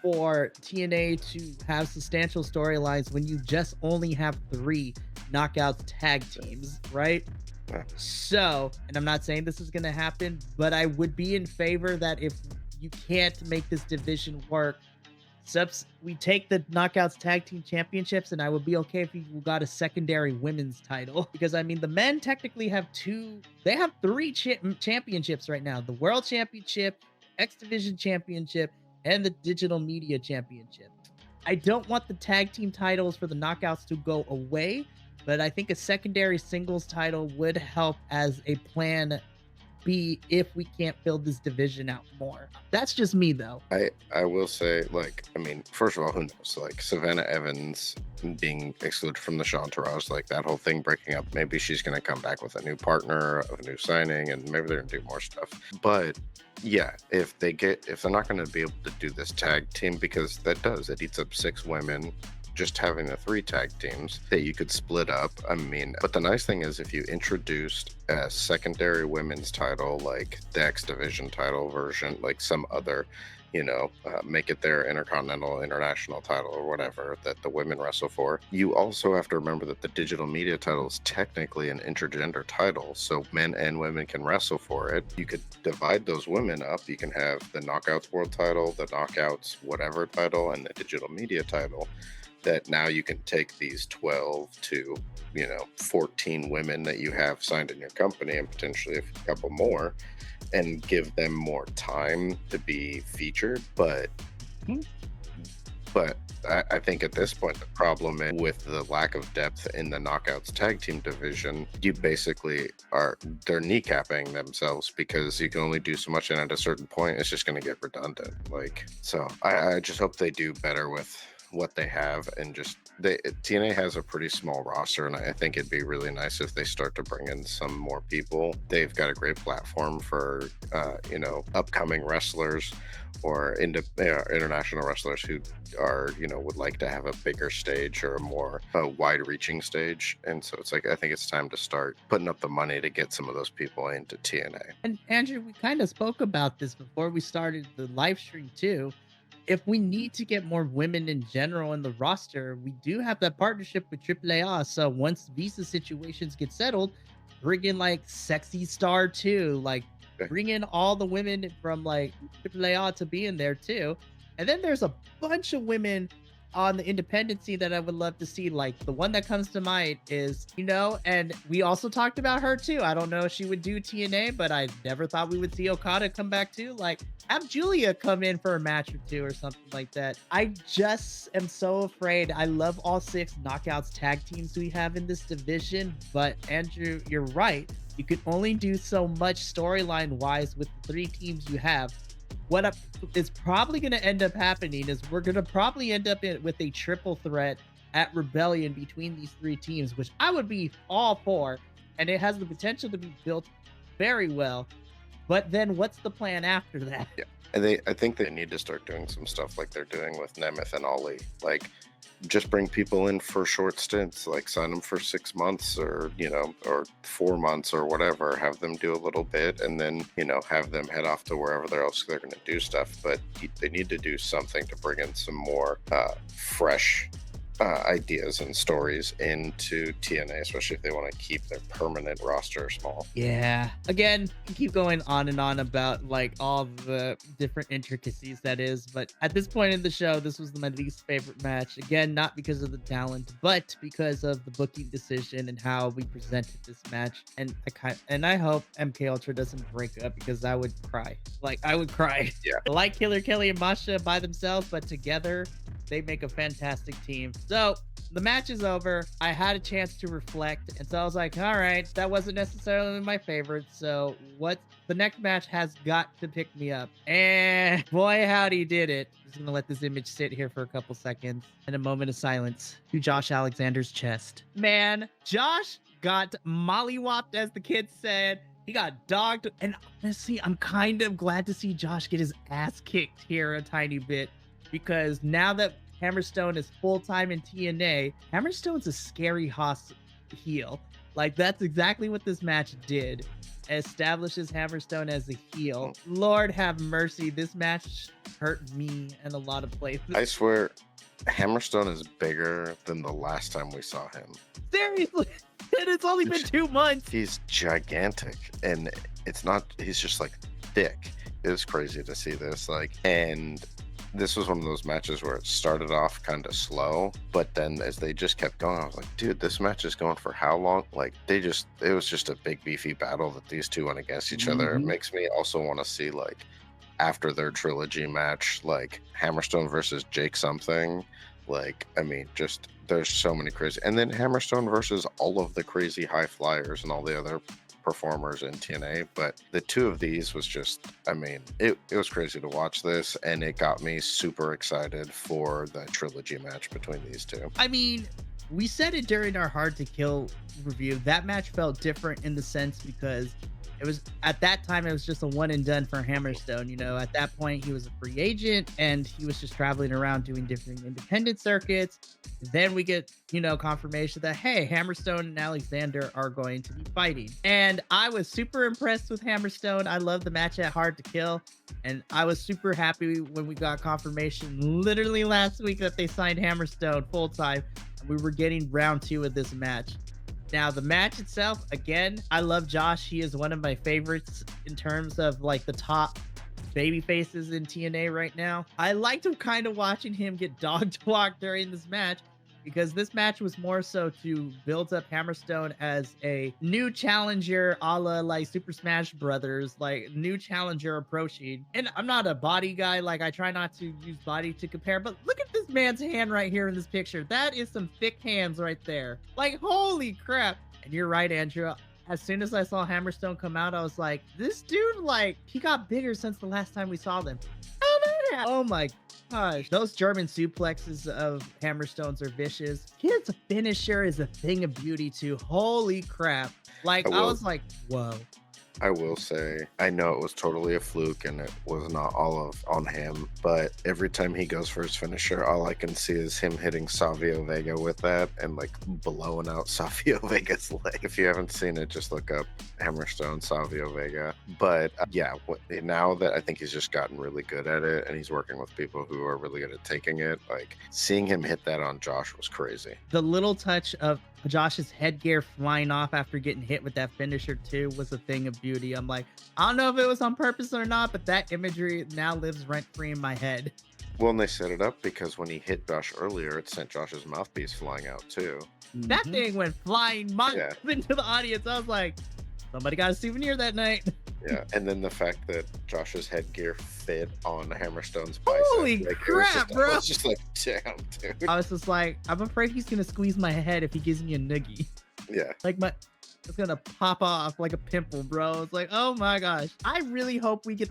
for TNA to have substantial storylines when you just only have 3 Knockouts tag teams, right? So, and I'm not saying this is going to happen, but I would be in favor that if you can't make this division work, we take the Knockouts tag team championships, and I would be okay if you got a secondary women's title, because I mean, the men technically have 3 championships right now: the World Championship, X Division Championship, and the Digital Media Championship. I don't want the tag team titles for the Knockouts to go away, but I think a secondary singles title would help as a plan B if we can't build this division out more. That's just me, though. I will say, like, I mean, first of all, who knows? Like, Savannah Evans being excluded from the Shaw Entourage, like that whole thing breaking up, maybe she's going to come back with a new partner, a new signing, and maybe they're going to do more stuff. But yeah, if they're not going to be able to do this tag team, because it eats up 6 women, just having the 3 tag teams that you could split up. I mean, but the nice thing is if you introduced a secondary women's title, like the X Division title version, like some other, you know, make it their Intercontinental, International title or whatever that the women wrestle for. You also have to remember that the Digital Media title is technically an intergender title, so men and women can wrestle for it. You could divide those women up. You can have the Knockouts World title, the Knockouts whatever title, and the Digital Media title. That now you can take these 12 to, you know, 14 women that you have signed in your company, and potentially a couple more, and give them more time to be featured. But I think at this point, the problem is with the lack of depth in the Knockouts tag team division, you basically they're kneecapping themselves because you can only do so much, and at a certain point, it's just going to get redundant. Like, so I just hope they do better with what they have, and just TNA has a pretty small roster, and I think it'd be really nice if they start to bring in some more people. They've got a great platform for you know, upcoming wrestlers or international wrestlers who are, you know, would like to have a bigger stage or a more wide-reaching stage. And so it's like, I think it's time to start putting up the money to get some of those people into TNA. And Andrew, we kind of spoke about this before we started the live stream too. if we need to get more women in general in the roster, we do have that partnership with AAA. So once visa situations get settled, bring in like Sexy Star too, like bring in all the women from like AAA to be in there too. And then there's a bunch of women on the independent scene that I would love to see. Like the one that comes to mind is, and we also talked about her too. I don't know if she would do TNA, but I never thought we would see Okada come back too. Like have Julia come in for a match or two or something like that. I just am so afraid. I love all 6 knockouts tag teams we have in this division, but Andrew, you're right. You can only do so much storyline wise with the 3 teams you have. What is probably going to end up happening is we're going to probably end up with a triple threat at Rebellion between these 3 teams, which I would be all for, and it has the potential to be built very well. But then what's the plan after that? Yeah, and I think they need to start doing some stuff like they're doing with Nemeth and Ollie. Like, just bring people in for short stints, like sign them for 6 months or 4 months or whatever, have them do a little bit and then, have them head off to wherever else they're going to do stuff. But they need to do something to bring in some more fresh ideas and stories into TNA, especially if they want to keep their permanent roster small. Yeah. Again, keep going on and on about like all the different intricacies that is, but at this point in the show, this was my least favorite match. Again, not because of the talent, but because of the booking decision and how we presented this match. And I hope MK Ultra doesn't break up because I would cry. Like I would cry. Yeah. I like Killer Kelly and Masha by themselves, but together they make a fantastic team. So the match is over. I had a chance to reflect, and so I was like, all right, that wasn't necessarily my favorite. So what the next match has got to pick me up. And boy, howdy did it. I'm just gonna let this image sit here for a couple seconds and a moment of silence to Josh Alexander's chest. Man, Josh got mollywopped, as the kids said. He got dogged, and honestly, I'm kind of glad to see Josh get his ass kicked here a tiny bit, because now that Hammerstone is full-time in TNA, Hammerstone's a scary heel. Like, that's exactly what this match did. Establishes Hammerstone as a heel. Lord have mercy, this match hurt me in a lot of places. I swear, Hammerstone is bigger than the last time we saw him. Seriously, and it's only been 2 months. He's gigantic, and he's just like thick. It was crazy to see this, and this was one of those matches where it started off kind of slow, but then as they just kept going, I was like, dude, this match is going for how long? Like, it was just a big beefy battle that these two went against each other. It makes me also want to see, like, after their trilogy match, like Hammerstone versus Jake something. Like, I mean, just there's so many crazy, and then Hammerstone versus all of the crazy high flyers and all the other performers in TNA. But the 2 of these was just, I mean, it was crazy to watch this, and it got me super excited for the trilogy match between these 2. I mean, we said it during our Hard to Kill review. That match felt different in the sense because it was, at that time, it was just a one and done for Hammerstone. At that point, he was a free agent and he was just traveling around doing different independent circuits. Then we get, confirmation that, hey, Hammerstone and Alexander are going to be fighting. And I was super impressed with Hammerstone. I love the match at Hard to Kill. And I was super happy when we got confirmation literally last week that they signed Hammerstone full time. And we were getting round 2 of this match. Now, the match itself, again, I love Josh. He is one of my favorites in terms of like the top baby faces in TNA right now. I liked kind of watching him get dog walked during this match, because this match was more so to build up Hammerstone as a new challenger, a la like Super Smash Brothers, like new challenger approaching. And I'm not a body guy, like I try not to use body to compare, but look at this man's hand right here in this picture. That is some thick hands right there. Like, holy crap. And you're right, Andrew. As soon as I saw Hammerstone come out, I was like, this dude, like, he got bigger since the last time we saw them. Oh my gosh, those German suplexes of Hammerstones are vicious. His finisher is a thing of beauty too. Holy crap. Like, I was like, whoa. I will say, I know it was totally a fluke and it was not all on him, but every time he goes for his finisher, all I can see is him hitting Savio Vega with that and like blowing out Savio Vega's leg. If you haven't seen it, just look up Hammerstone Savio Vega. But yeah, now that I think he's just gotten really good at it and he's working with people who are really good at taking it, like seeing him hit that on Josh was crazy. The little touch of Josh's headgear flying off after getting hit with that finisher too was a thing of beauty. I'm like, I don't know if it was on purpose or not, but that imagery now lives rent free in my head. Well, and they set it up because when he hit Josh earlier, it sent Josh's mouthpiece flying out too. That thing went flying miles into the audience. I was like, somebody got a souvenir that night. Yeah, and then the fact that Josh's headgear fit on Hammerstone's bicep. Holy crap, bro. I was just like, damn, dude. I was just like, I'm afraid he's going to squeeze my head if he gives me a noogie. Yeah. Like it's going to pop off like a pimple, bro. It's like, oh my gosh. I really hope we get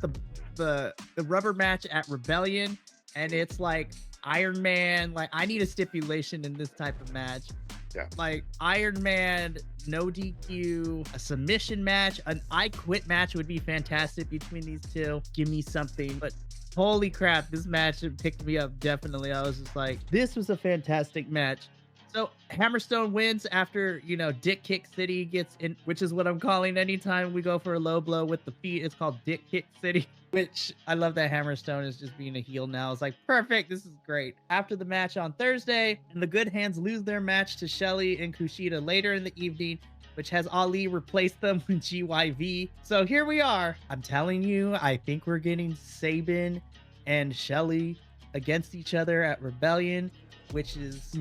the rubber match at Rebellion and it's like Iron Man. Like, I need a stipulation in this type of match. Yeah. Like Iron Man, no DQ, a submission match, an I Quit match would be fantastic between these two. Give me something. But holy crap, this match picked me up definitely. I was just like, this was a fantastic match. So Hammerstone wins after, Dick Kick City gets in, which is what I'm calling anytime we go for a low blow with the feet. It's called Dick Kick City, which I love that Hammerstone is just being a heel now. It's like, perfect. This is great. After the match on Thursday, and the Good Hands lose their match to Shelly and Kushida later in the evening, which has Ali replace them with GYV. So here we are. I'm telling you, I think we're getting Savin and Shelly against each other at Rebellion, which is,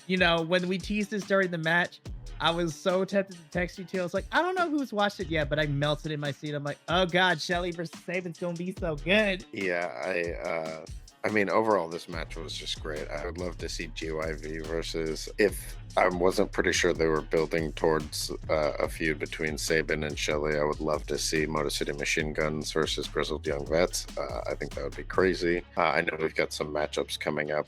when we teased this during the match, I was so tempted to text you too. I was like, I don't know who's watched it yet, but I melted in my seat. I'm like, oh God, Shelly versus Savin's gonna be so good. Yeah, I mean, overall, this match was just great. I would love to see GYV versus, if I wasn't pretty sure they were building towards a feud between Savin and Shelly, I would love to see Motor City Machine Guns versus Grizzled Young Vets. I think that would be crazy. I know we've got some matchups coming up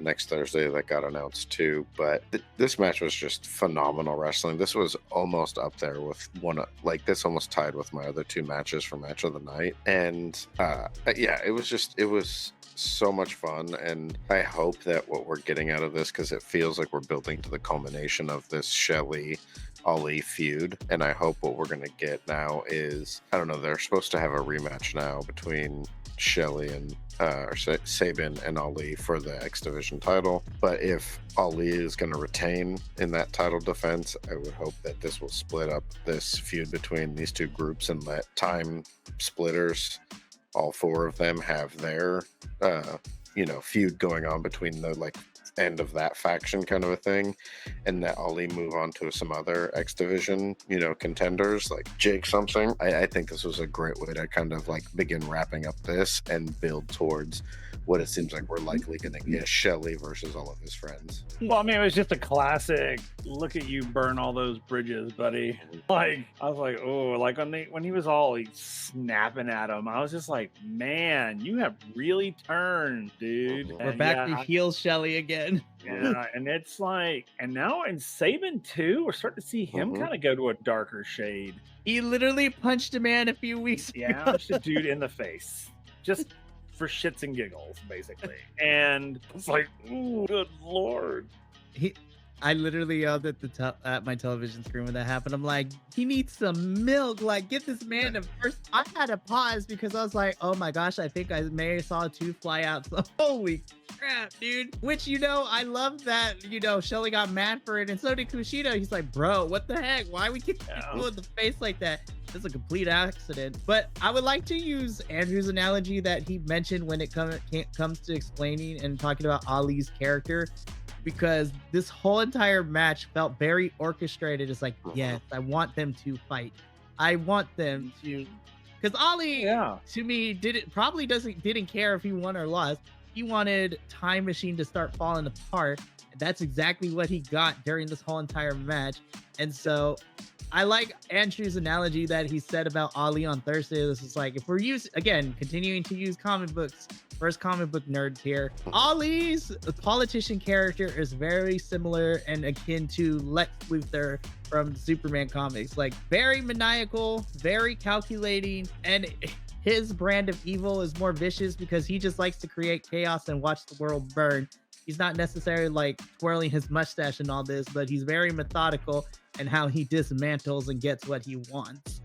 next Thursday that got announced too, but this match was just phenomenal wrestling. This was almost up there with almost tied with my other two matches for Match of the Night. And yeah, it was so much fun, and I hope that what we're getting out of this, because it feels like we're building to the culmination of this Shelly Ali feud, and I hope what we're gonna get now is, I don't know, they're supposed to have a rematch now between Shelly and Savin and Ali for the X Division title. But if Ali is going to retain in that title defense, I would hope that this will split up this feud between these two groups and let time splitters, all four of them, have their feud going on between the end of that faction kind of a thing, and that Ali move on to some other X Division, contenders like Jake something. I think this was a great way to kind of begin wrapping up this and build towards what it seems like we're likely going to get, Shelly versus all of his friends. Well, I mean, it was just a classic, look at you burn all those bridges, buddy. I was like, oh, when he was all snapping at him, I was just like, man, you have really turned, dude. We're back to heel Shelly again. Yeah, and it's and now in Savin too, we're starting to see him kind of go to a darker shade. He literally punched a man a few weeks ago. Yeah, punched a dude in the face. Just for shits and giggles, basically. And it's like, ooh, good Lord. I literally yelled at my television screen when that happened. I'm like, he needs some milk. Get this man to first. I had to pause because I was like, oh my gosh, I think I may have saw a tooth fly out. So, holy crap, dude. Which, I love that, Shelly got mad for it. And so did Kushida. He's like, bro, what the heck? Why we get people in the face like that? It's a complete accident. But I would like to use Andrew's analogy that he mentioned when it comes to explaining and talking about Ali's character, because this whole entire match felt very orchestrated. It's like, yes, I want them to fight. I want them to, because Ali, to me, didn't care if he won or lost. He wanted Time Machine to start falling apart. And that's exactly what he got during this whole entire match. And so I like Andrew's analogy that he said about Ali on Thursday. This is like, if we're continuing to use comic books first comic book nerds here. Ollie's politician character is very similar and akin to Lex Luthor from Superman comics. Like, very maniacal, very calculating, and his brand of evil is more vicious because he just likes to create chaos and watch the world burn. He's not necessarily like twirling his mustache and all this, but he's very methodical in how he dismantles and gets what he wants.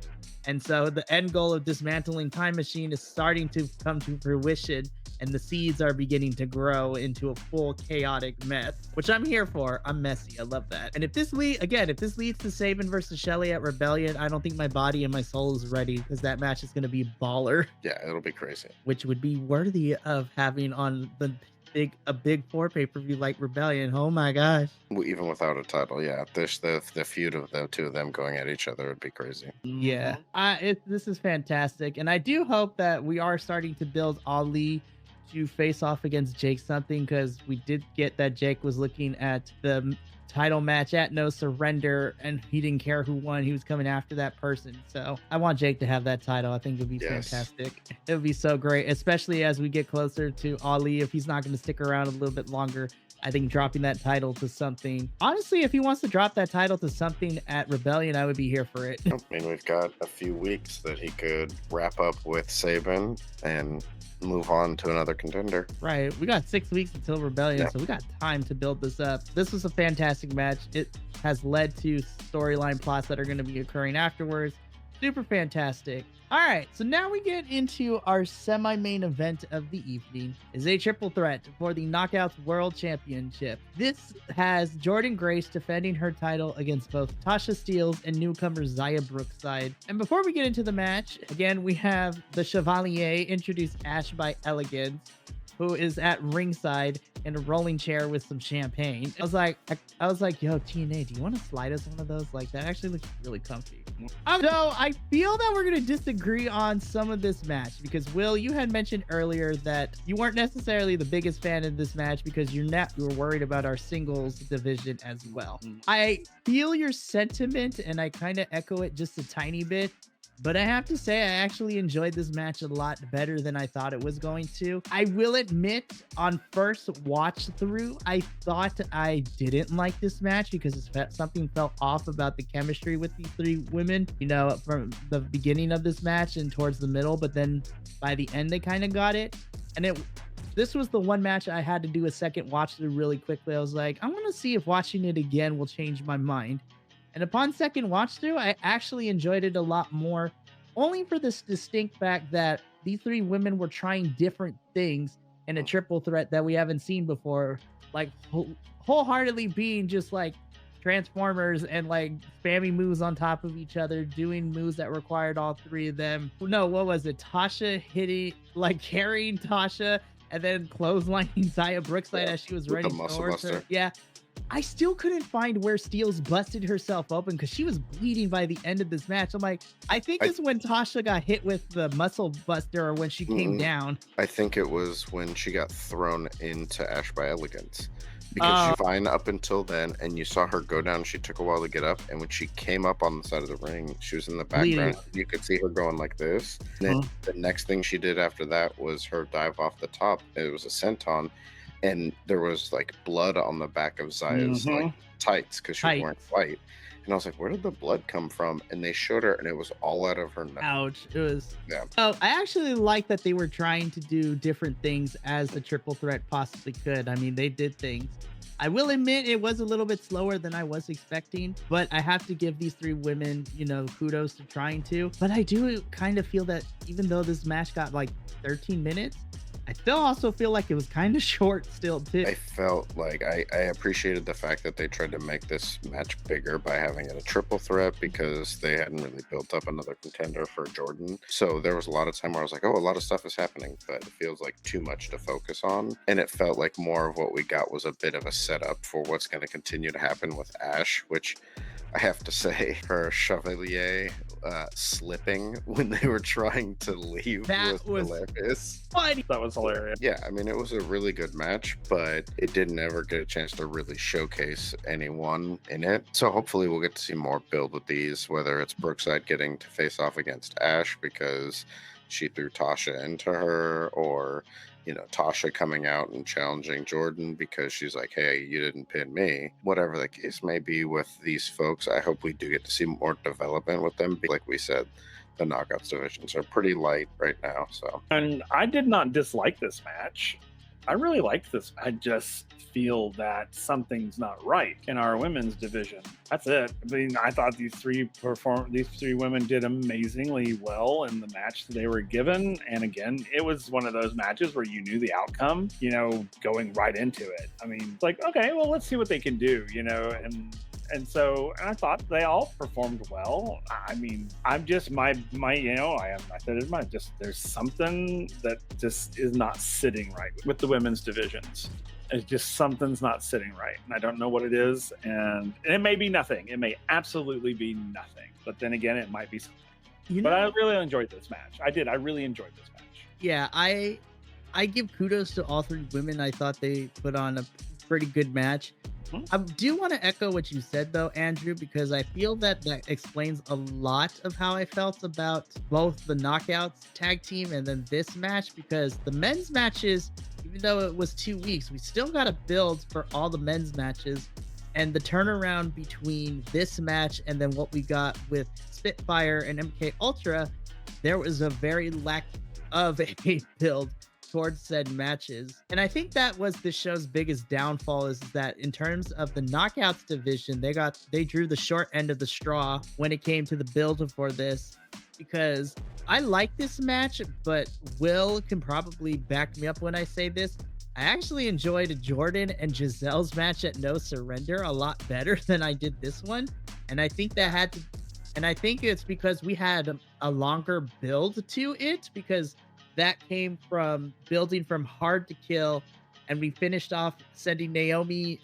And so the end goal of dismantling Time Machine is starting to come to fruition, and the seeds are beginning to grow into a full chaotic mess, which I'm here for. I'm messy. I love that. And if this leads to Savin versus Shelly at Rebellion, I don't think my body and my soul is ready, because that match is going to be baller. Yeah, it'll be crazy. Which would be worthy of having on a big 4 pay-per-view like Rebellion. Oh my gosh. Even without a title, yeah. The feud of the two of them going at each other would be crazy. Yeah. This is fantastic. And I do hope that we are starting to build Ali to face off against Jake something, because we did get that Jake was looking at the title match at No Surrender and he didn't care who won. He was coming after that person. So I want Jake to have that title. I think it would be fantastic. It would be so great, especially as we get closer to Ali. If he's not going to stick around a little bit longer, I think dropping that title to something. Honestly, if he wants to drop that title to something at Rebellion, I would be here for it. I mean, we've got a few weeks that he could wrap up with Savin and move on to another contender. Right. We got 6 weeks until Rebellion, so we got time to build this up. This was a fantastic match. It has led to storyline plots that are going to be occurring afterwards. Super fantastic. All right, so now we get into our semi-main event of the evening. Is a triple threat for the Knockouts World Championship. This has Jordynne Grace defending her title against both Tasha Steelz and newcomer Xia Brookside. And before we get into the match, again, we have the Chevalier introduce Ash by Elegance, who is at ringside in a rolling chair with some champagne. I was like, yo, TNA, do you want to slide us one of those? Like, that actually looks really comfy. So I feel that we're going to disagree on some of this match, because Will, you had mentioned earlier that you weren't necessarily the biggest fan of this match because you were worried about our singles division as well. I feel your sentiment and I kind of echo it just a tiny bit. But I have to say, I actually enjoyed this match a lot better than I thought it was going to. I will admit, on first watch through, I thought I didn't like this match because something felt off about the chemistry with these three women, you know, from the beginning of this match and towards the middle. But then by the end, they kind of got it. And this was the one match I had to do a second watch through really quickly. I was like, I'm going to see if watching it again will change my mind. And upon second watch through, I actually enjoyed it a lot more, only for this distinct fact that these three women were trying different things in a triple threat that we haven't seen before, like wholeheartedly being just like Transformers and like spamming moves on top of each other, doing moves that required all three of them. No, what was it? Tasha carrying Tasha and then clotheslining Xia Brookside as she was ready towards her. Yeah. I still couldn't find where Steelz busted herself open because she was bleeding by the end of this match. I'm like, I think it's when Tasha got hit with the muscle buster or when she came down. I think it was when she got thrown into Ash by Elegance. Because she was fine up until then, and you saw her go down. She took a while to get up, and when she came up on the side of the ring, she was in the background. You could see her going like this. And then the next thing she did after that was her dive off the top. It was a senton, and there was like blood on the back of Xia's like tights because she was wearing white. And I was like, where did the blood come from? And they showed her, and it was all out of her neck. Ouch. It was. Yeah. Oh, I actually like that they were trying to do different things as the triple threat possibly could. I mean, they did things. I will admit it was a little bit slower than I was expecting, but I have to give these three women, you know, kudos to trying to. But I do kind of feel that even though this match got like 13 minutes, I still also feel like it was kind of short still too. I felt like I appreciated the fact that they tried to make this match bigger by having it a triple threat because they hadn't really built up another contender for Jordynne. So there was a lot of time where I was like, oh, a lot of stuff is happening, but it feels like too much to focus on. And it felt like more of what we got was a bit of a setup for what's going to continue to happen with Ash, which I have to say, her Chevalier slipping when they were trying to leave was hilarious. Funny. That was hilarious. Yeah, I mean, it was a really good match, but it didn't ever get a chance to really showcase anyone in it. So hopefully we'll get to see more build with these, whether it's Brookside getting to face off against Ash because she threw Tasha into her, or Tasha coming out and challenging Jordan because she's like, hey, you didn't pin me. Whatever the case may be with these folks, I hope we do get to see more development with them. Like we said, the knockouts divisions are pretty light right now. And I did not dislike this match. I really liked this. I just feel that something's not right in our women's division. That's it. I mean, I thought these three women did amazingly well in the match that they were given. And again, it was one of those matches where you knew the outcome, going right into it. I mean, like, okay, well, let's see what they can do, and so I thought they all performed well. I mean, I'm just I said it just there's something that just is not sitting right with the women's divisions. It's just something's not sitting right, and I don't know what it is. And it may be nothing. It may absolutely be nothing. But then again, it might be something. But I really enjoyed this match. I did. I really enjoyed this match. Yeah, I give kudos to all three women. I thought they put on a pretty good match. I do want to echo what you said, though, Andrew, because I feel that explains a lot of how I felt about both the Knockouts tag team and then this match, because the men's matches, even though it was 2 weeks, we still got to build for all the men's matches. And the turnaround between this match and then what we got with Spitfire and MK Ultra, there was a very lack of a build towards said matches. And I think that was the show's biggest downfall, is that in terms of the Knockouts division, they drew the short end of the straw when it came to the build for this, because I like this match, but Will can probably back me up when I say this. I actually enjoyed Jordan and Giselle's match at No Surrender a lot better than I did this one. And I think it's because we had a longer build to it, because that came from building from Hard to Kill, and we finished off sending Naomi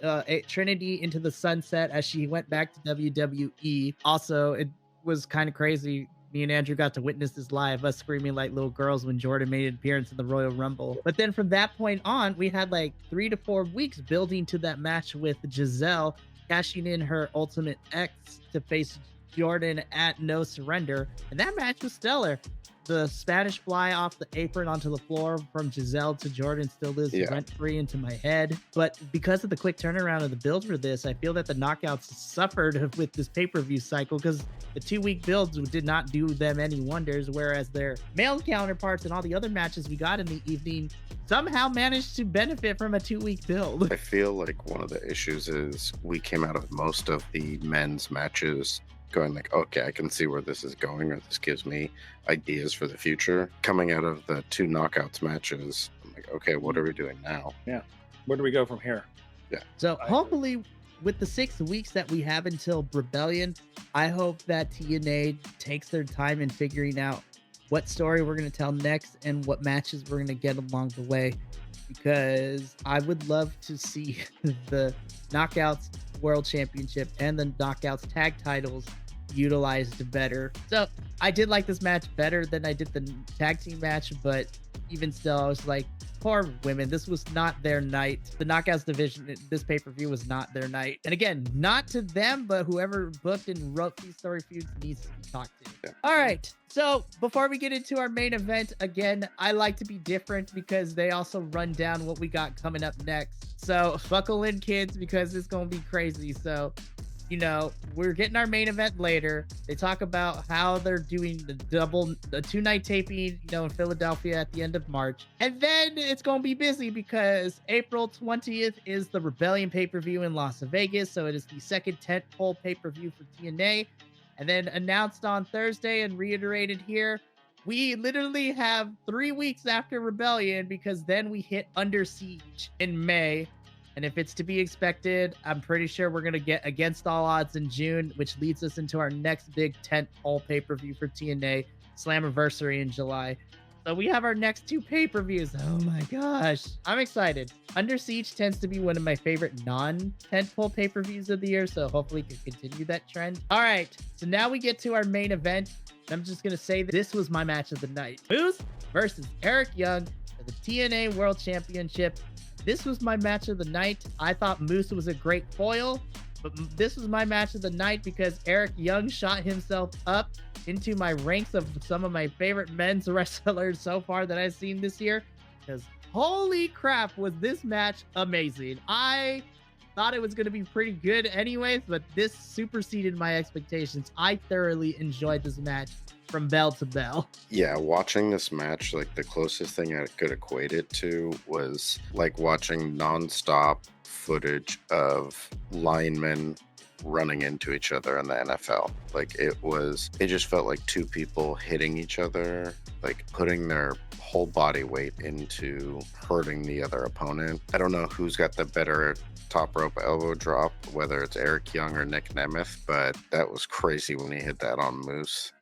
Trinity into the sunset as she went back to WWE. Also, it was kind of crazy. Me and Andrew got to witness this live, us screaming like little girls when Jordan made an appearance in the Royal Rumble. But then from that point on, we had like 3 to 4 weeks building to that match with Giselle cashing in her Ultimate X to face Jordan at No Surrender. And that match was stellar. The Spanish fly off the apron onto the floor from Giselle to Jordan still lives rent-free into my head. But because of the quick turnaround of the build for this, I feel that the Knockouts suffered with this pay-per-view cycle, because the 2-week builds did not do them any wonders, whereas their male counterparts and all the other matches we got in the evening somehow managed to benefit from a 2-week build. I feel like one of the issues is we came out of most of the men's matches going like, okay, I can see where this is going, or this gives me ideas for the future. Coming out of the 2 Knockouts matches, I'm like, okay, what are we doing now? Yeah. Where do we go from here? Yeah. So hopefully with the 6 weeks that we have until Rebellion, I hope that TNA takes their time in figuring out what story we're going to tell next and what matches we're going to get along the way, because I would love to see the Knockouts World Championship and the Knockouts tag titles utilized better. So I did like this match better than I did the tag team match, but even still, I was like, poor women, this was not their night. The Knockouts division, this pay-per-view was not their night. And again, not to them, but whoever booked and wrote these story feuds needs to be talked to. Yeah. All right, so before we get into our main event, again, I like to be different because they also run down what we got coming up next. So buckle in, kids, because it's gonna be crazy. So we're getting our main event later. They talk about how they're doing the 2-night taping, in Philadelphia at the end of March. And then it's going to be busy because April 20th is the Rebellion pay-per-view in Las Vegas. So it is the second tentpole pay-per-view for TNA. And then announced on Thursday and reiterated here, we literally have 3 weeks after Rebellion, because then we hit Under Siege in May. And if it's to be expected, I'm pretty sure we're going to get Against All Odds in June, which leads us into our next big tentpole pay-per-view for TNA, Slammiversary in July. So we have our next 2 pay-per-views. Oh my gosh. I'm excited. Under Siege tends to be one of my favorite non-tentpole pay-per-views of the year, so hopefully we can continue that trend. All right, so now we get to our main event. I'm just going to say that this was my match of the night. Moose versus Eric Young for the TNA World Championship. This was my match of the night. I thought Moose was a great foil, but this was my match of the night because Eric Young shot himself up into my ranks of some of my favorite men's wrestlers so far that I've seen this year. because holy crap, was this match amazing. I thought it was going to be pretty good anyways, but this superseded my expectations. I thoroughly enjoyed this match from bell to bell. Yeah, watching this match, like the closest thing I could equate it to was like watching nonstop footage of linemen running into each other in the NFL. Like it just felt like two people hitting each other, like putting their whole body weight into hurting the other opponent. I don't know who's got the better top rope elbow drop, whether it's Eric Young or Nick Nemeth, but that was crazy when he hit that on Moose.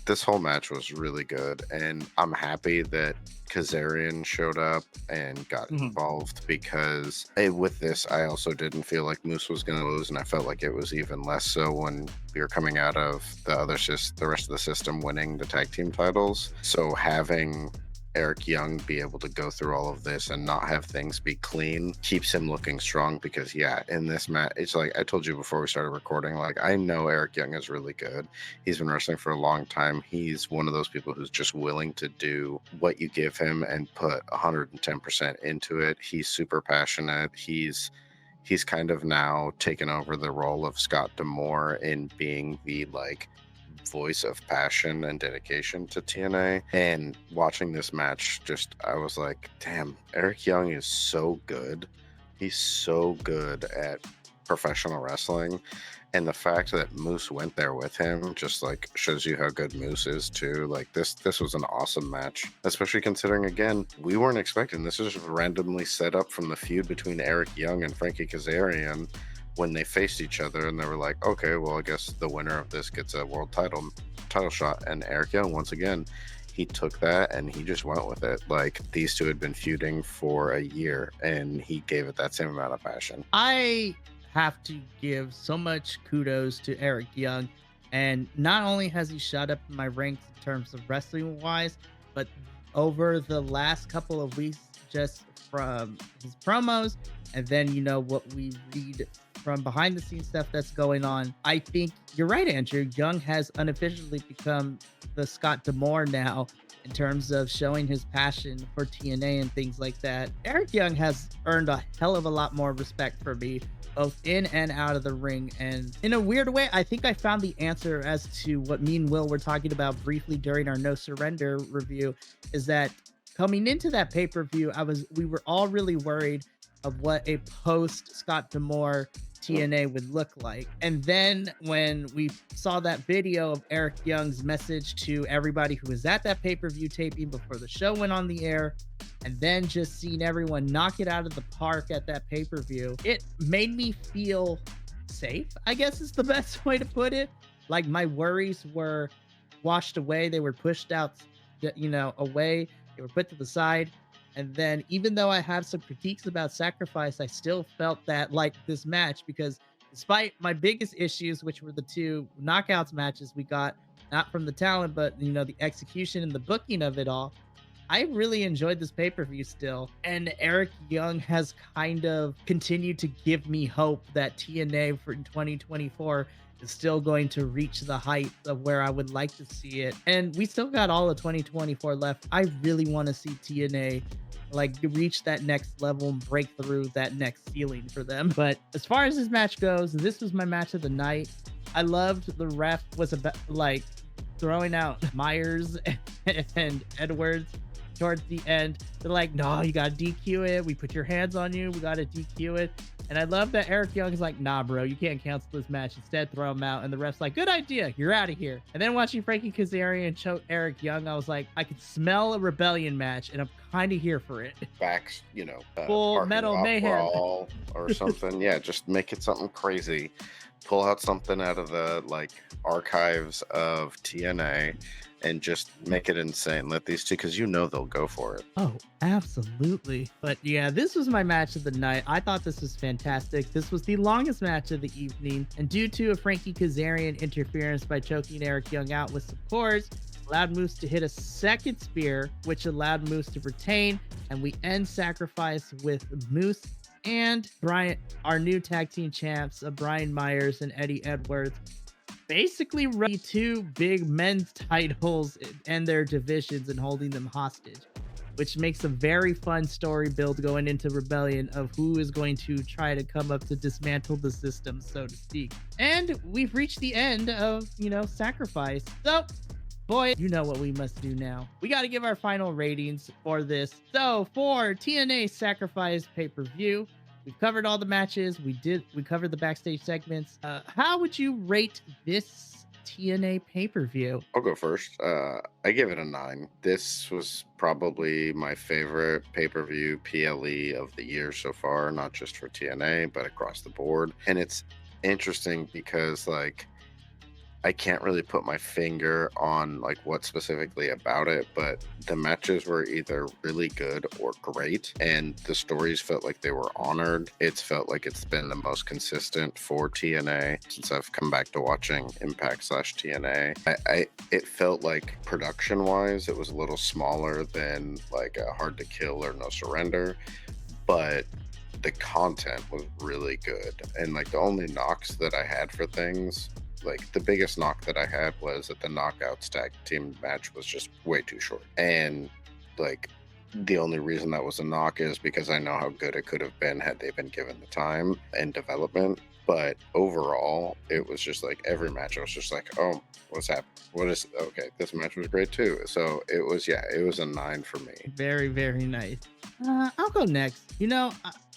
This whole match was really good, and I'm happy that Kazarian showed up and got involved, because with this, I also didn't feel like Moose was going to lose, and I felt like it was even less so when we were coming out of the rest of the system winning the tag team titles. So having Eric Young be able to go through all of this and not have things be clean keeps him looking strong, because in this match, it's like I told you before we started recording, like I know Eric Young is really good. He's been wrestling for a long time. He's one of those people who's just willing to do what you give him and put 110% into it. He's super passionate. He's kind of now taken over the role of Scott D'Amore in being the voice of passion and dedication to TNA. And watching this match, I was like, damn, Eric Young is so good. He's so good at professional wrestling. And the fact that Moose went there with him just shows you how good Moose is too. This was an awesome match, especially considering, again, we weren't expecting this. Was just randomly set up from the feud between Eric Young and Frankie Kazarian when they faced each other, and they were like, okay, well, I guess the winner of this gets a world title shot. And Eric Young, once again, he took that and he just went with it. Like, these two had been feuding for a year, and he gave it that same amount of passion. I have to give so much kudos to Eric Young, and not only has he shot up in my ranks in terms of wrestling wise, but over the last couple of weeks, just from his promos, and then what we read from behind the scenes stuff that's going on, I think you're right, Andrew. Young has unofficially become the Scott D'Amore now in terms of showing his passion for TNA and things like that. Eric Young has earned a hell of a lot more respect for me, both in and out of the ring. And in a weird way, I think I found the answer as to what me and Will were talking about briefly during our No Surrender review, is that coming into that pay-per-view, we were all really worried of what a post Scott D'Amore TNA would look like. And then when we saw that video of Eric Young's message to everybody who was at that pay-per-view taping before the show went on the air, and then just seeing everyone knock it out of the park at that pay-per-view, it made me feel safe, I guess is the best way to put it. Like, my worries were washed away. They were pushed out, away. They were put to the side. And then, even though I have some critiques about Sacrifice, I still felt that, this match, because despite my biggest issues, which were the two knockouts matches we got, not from the talent, but, the execution and the booking of it all, I really enjoyed this pay-per-view still. And Eric Young has kind of continued to give me hope that TNA for 2024 is still going to reach the height of where I would like to see it. And we still got all of 2024 left. I really want to see TNA reach that next level and break through that next ceiling for them. But as far as this match goes, this was my match of the night. I loved the ref was about throwing out Myers and Edwards towards the end. They're like, no, you gotta DQ it. We put your hands on you. We gotta DQ it. And I love that Eric Young is like, nah, bro, you can't cancel this match. Instead, throw him out. And the ref's like, good idea. You're out of here. And then watching Frankie Kazarian choke Eric Young, I was like, I could smell a rebellion match, and I'm kind of here for it. Backs, Full Metal Mayhem or something. Yeah, just make it something crazy. Pull out something out of the archives of TNA and just make it insane. Let these two, because they'll go for it. Oh, absolutely. But yeah, this was my match of the night. I thought this was fantastic. This was the longest match of the evening, and due to a Frankie Kazarian interference by choking Eric Young out with support, allowed Moose to hit a second spear, which allowed Moose to retain, and we end Sacrifice with Moose and Brian, our new tag team champs, Brian Myers and Eddie Edwards, basically running two big men's titles and their divisions and holding them hostage, which makes a very fun story build going into Rebellion of who is going to try to come up to dismantle the system, so to speak. And we've reached the end of, Sacrifice. So, boy, you know what we must do now. We got to give our final ratings for this. So, for TNA Sacrifice pay-per-view, we've covered all the matches. We covered the backstage segments. How would you rate this TNA pay-per-view? I'll go first. I give it a 9. This was probably my favorite pay-per-view PLE of the year so far, not just for TNA, but across the board. And it's interesting because, like, I can't really put my finger on like what specifically about it, but the matches were either really good or great, and the stories felt like they were honored. It's felt like it's been the most consistent for TNA since I've come back to watching Impact/TNA. It felt like production wise, it was a little smaller than like a Hard to Kill or No Surrender, but the content was really good. And like the only knocks that I had for things, like the biggest knock that I had was that the Knockouts tag team match was just way too short. And like the only reason that was a knock is because I know how good it could have been had they been given the time and development. But overall, it was just like every match I was just like, oh, what's happening? Okay, this match was great too. So it was a 9 for me. Very, very nice. I'll go next.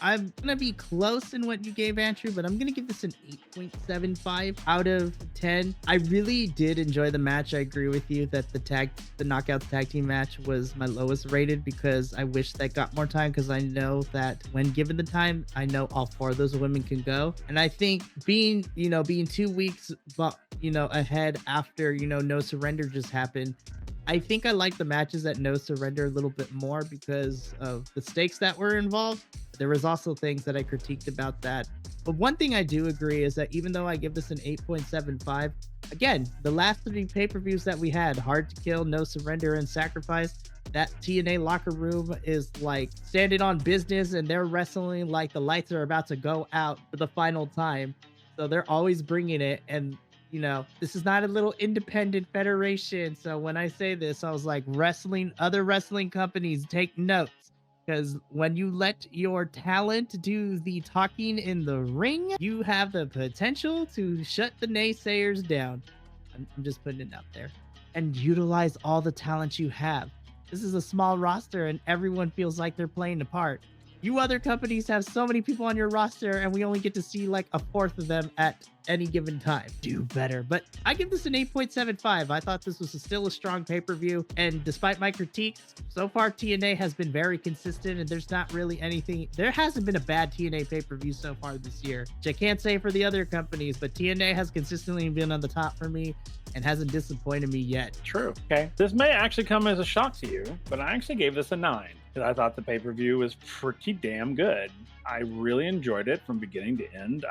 I'm gonna be close in what you gave, Andrew, but I'm gonna give this an 8.75 out of 10. I really did enjoy the match. I agree with you that the Knockouts tag team match was my lowest rated because I wish that got more time, because I know that when given the time, I know all 4 of those women can go. And I think being 2 weeks ahead after No Surrender just happened, I think I like the matches at No Surrender a little bit more because of the stakes that were involved. There was also things that I critiqued about that. But one thing I do agree is that even though I give this an 8.75, again, the last 3 pay-per-views that we had, Hard to Kill, No Surrender, and Sacrifice, that TNA locker room is like standing on business, and they're wrestling like the lights are about to go out for the final time. So they're always bringing it. And this is not a little independent federation. So when I say this, I was like, other wrestling companies, take notes. Because when you let your talent do the talking in the ring, you have the potential to shut the naysayers down. I'm just putting it out there. And utilize all the talent you have. This is a small roster and everyone feels like they're playing a part. You other companies have so many people on your roster and we only get to see like a 4th of them at any given time. Do better. But I give this an 8.75. I thought this was still a strong pay-per-view. And despite my critiques, so far TNA has been very consistent, and there hasn't been a bad TNA pay-per-view so far this year, which I can't say for the other companies, but TNA has consistently been on the top for me and hasn't disappointed me yet. True. Okay. This may actually come as a shock to you, but I actually gave this a 9 because I thought the pay-per-view was pretty damn good. I really enjoyed it from beginning to end.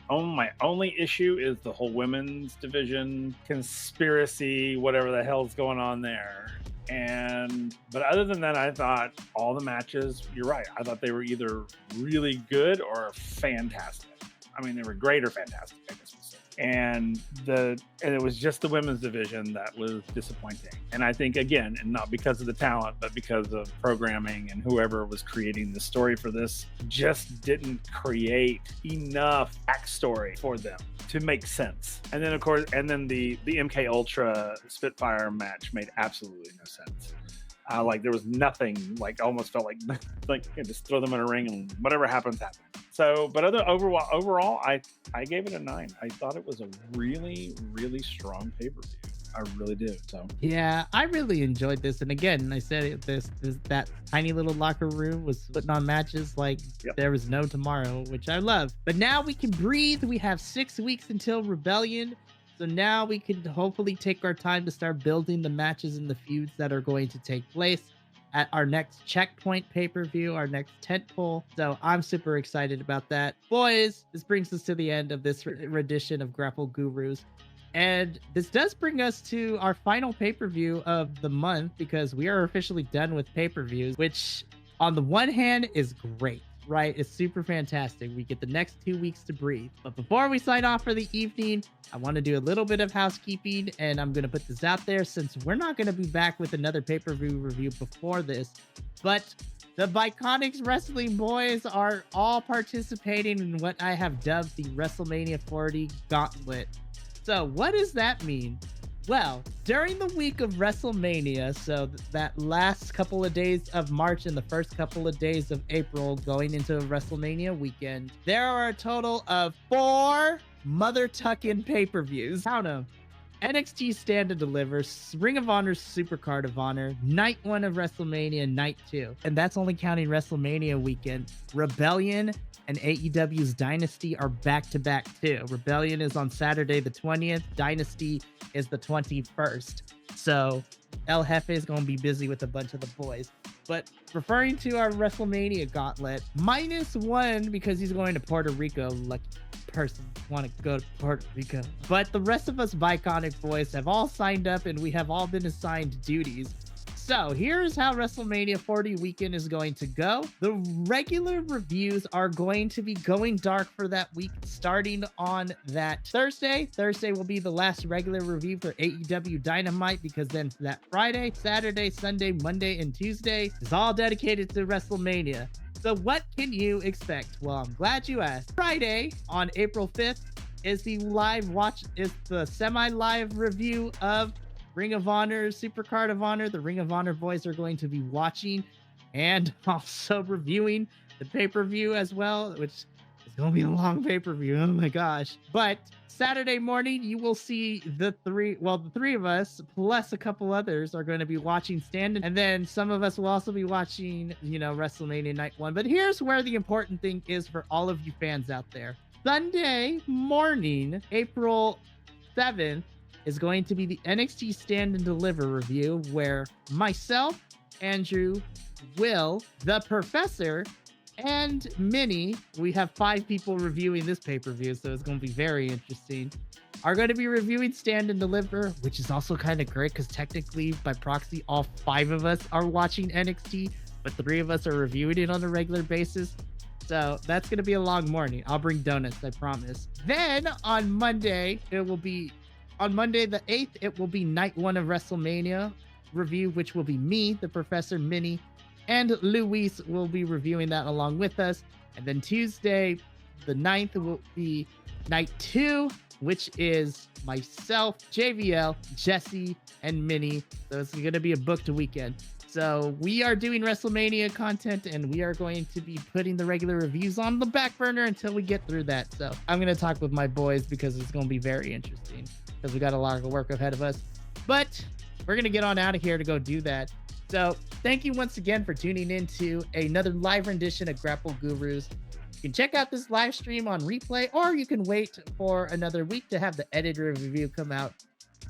My only issue is the whole women's division conspiracy, whatever the hell's going on there. But other than that, I thought all the matches, you're right, I thought they were either really good or fantastic. I mean, they were great or fantastic, I guess we'll say. And it was just the women's division that was disappointing. And I think, again, and not because of the talent, but because of programming, and whoever was creating the story for this just didn't create enough backstory for them to make sense. And then, of course, the MK Ultra Spitfire match made absolutely no sense. Like there was nothing, like almost felt like just throw them in a ring and whatever happens. So, but overall, I gave it a 9. I thought it was a really, really strong pay-per-view. I really do. So yeah, I really enjoyed this. And again, I said it, that tiny little locker room was putting on matches like there was no tomorrow, which I love. But now we can breathe. We have 6 weeks until Rebellion. So now we can hopefully take our time to start building the matches and the feuds that are going to take place at our next Checkpoint pay-per-view, our next tentpole. So I'm super excited about that. Boys, this brings us to the end of this edition of Grapple Gurus. And this does bring us to our final pay-per-view of the month, because we are officially done with pay-per-views, which on the one hand is great. right? It's super fantastic. We get the next 2 weeks to breathe. But before we sign off for the evening, I want to do a little bit of housekeeping, and I'm going to put this out there since we're not going to be back with another pay-per-view review before this. But the Bi-Conics Wrestling boys are all participating in what I have dubbed the WrestleMania 40 Gauntlet. So what does that mean? Well, during the week of WrestleMania, so that last couple of days of March and the first couple of days of April going into WrestleMania weekend, there are a total of 4 mother tuck-in pay-per-views. Count them. NXT Stand and Deliver, Ring of Honor Supercard of Honor, Night 1 of WrestleMania, Night 2. And that's only counting WrestleMania weekend. Rebellion and AEW's Dynasty are back-to-back too. Rebellion is on Saturday the 20th. Dynasty is the 21st. So El Jefe is going to be busy with a bunch of the boys. But referring to our WrestleMania Gauntlet, -1 because he's going to Puerto Rico. Lucky person want to go to Puerto Rico. But the rest of us Bi-Conic boys have all signed up and we have all been assigned duties. So here's how WrestleMania 40 weekend is going to go. The regular reviews are going to be going dark for that week, starting on that Thursday. Thursday will be the last regular review for AEW Dynamite, because then that Friday, Saturday, Sunday, Monday, and Tuesday is all dedicated to WrestleMania. So what can you expect? Well, I'm glad you asked. Friday on April 5th is the semi-live review of Ring of Honor, Supercard of Honor. The Ring of Honor boys are going to be watching and also reviewing the pay-per-view as well, which is going to be a long pay-per-view. Oh my gosh. But Saturday morning, you will see the three of us plus a couple others are going to be watching Stand. And then some of us will also be watching, WrestleMania Night 1. But here's where the important thing is for all of you fans out there. Sunday morning, April 7th, is going to be the NXT Stand and Deliver review, where myself, Andrew, Will, the Professor, and Minnie, we have 5 people reviewing this pay-per-view, so it's going to be very interesting, are going to be reviewing Stand and Deliver, which is also kind of great because technically, by proxy, all 5 of us are watching NXT, but 3 of us are reviewing it on a regular basis. So that's going to be a long morning. I'll bring donuts, I promise. Then on Monday, the 8th, it will be Night 1 of WrestleMania review, which will be me, the Professor, Minnie, and Luis will be reviewing that along with us. And then Tuesday, the 9th, will be Night 2, which is myself, JVL, Jesse, and Minnie. So it's going to be a booked weekend. So we are doing WrestleMania content, and we are going to be putting the regular reviews on the back burner until we get through that. So I'm going to talk with my boys because it's going to be very interesting, because we got a lot of work ahead of us. But we're going to get on out of here to go do that. So thank you once again for tuning in to another live rendition of Grapple Gurus. You can check out this live stream on replay, or you can wait for another week to have the edited review come out.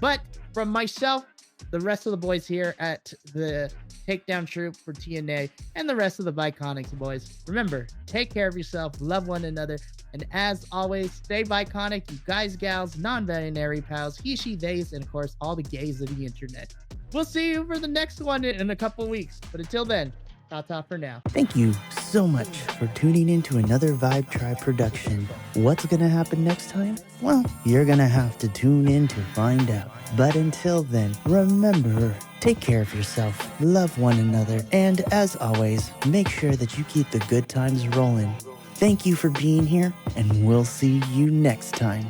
But from myself, the rest of the boys here at the Takedown Troop for TNA, and the rest of the Bi-Conics boys, remember, take care of yourself, love one another, and as always, stay Bi-Conic, you guys, gals, non-binary pals, he, she, theys, and of course, all the gays of the internet. We'll see you for the next one in a couple weeks, but until then, ta-ta for now. Thank you so much for tuning in to another Vibe Tribe production. What's gonna happen next time? Well, you're gonna have to tune in to find out. But until then, remember, take care of yourself, love one another, and as always, make sure that you keep the good times rolling. Thank you for being here, and we'll see you next time.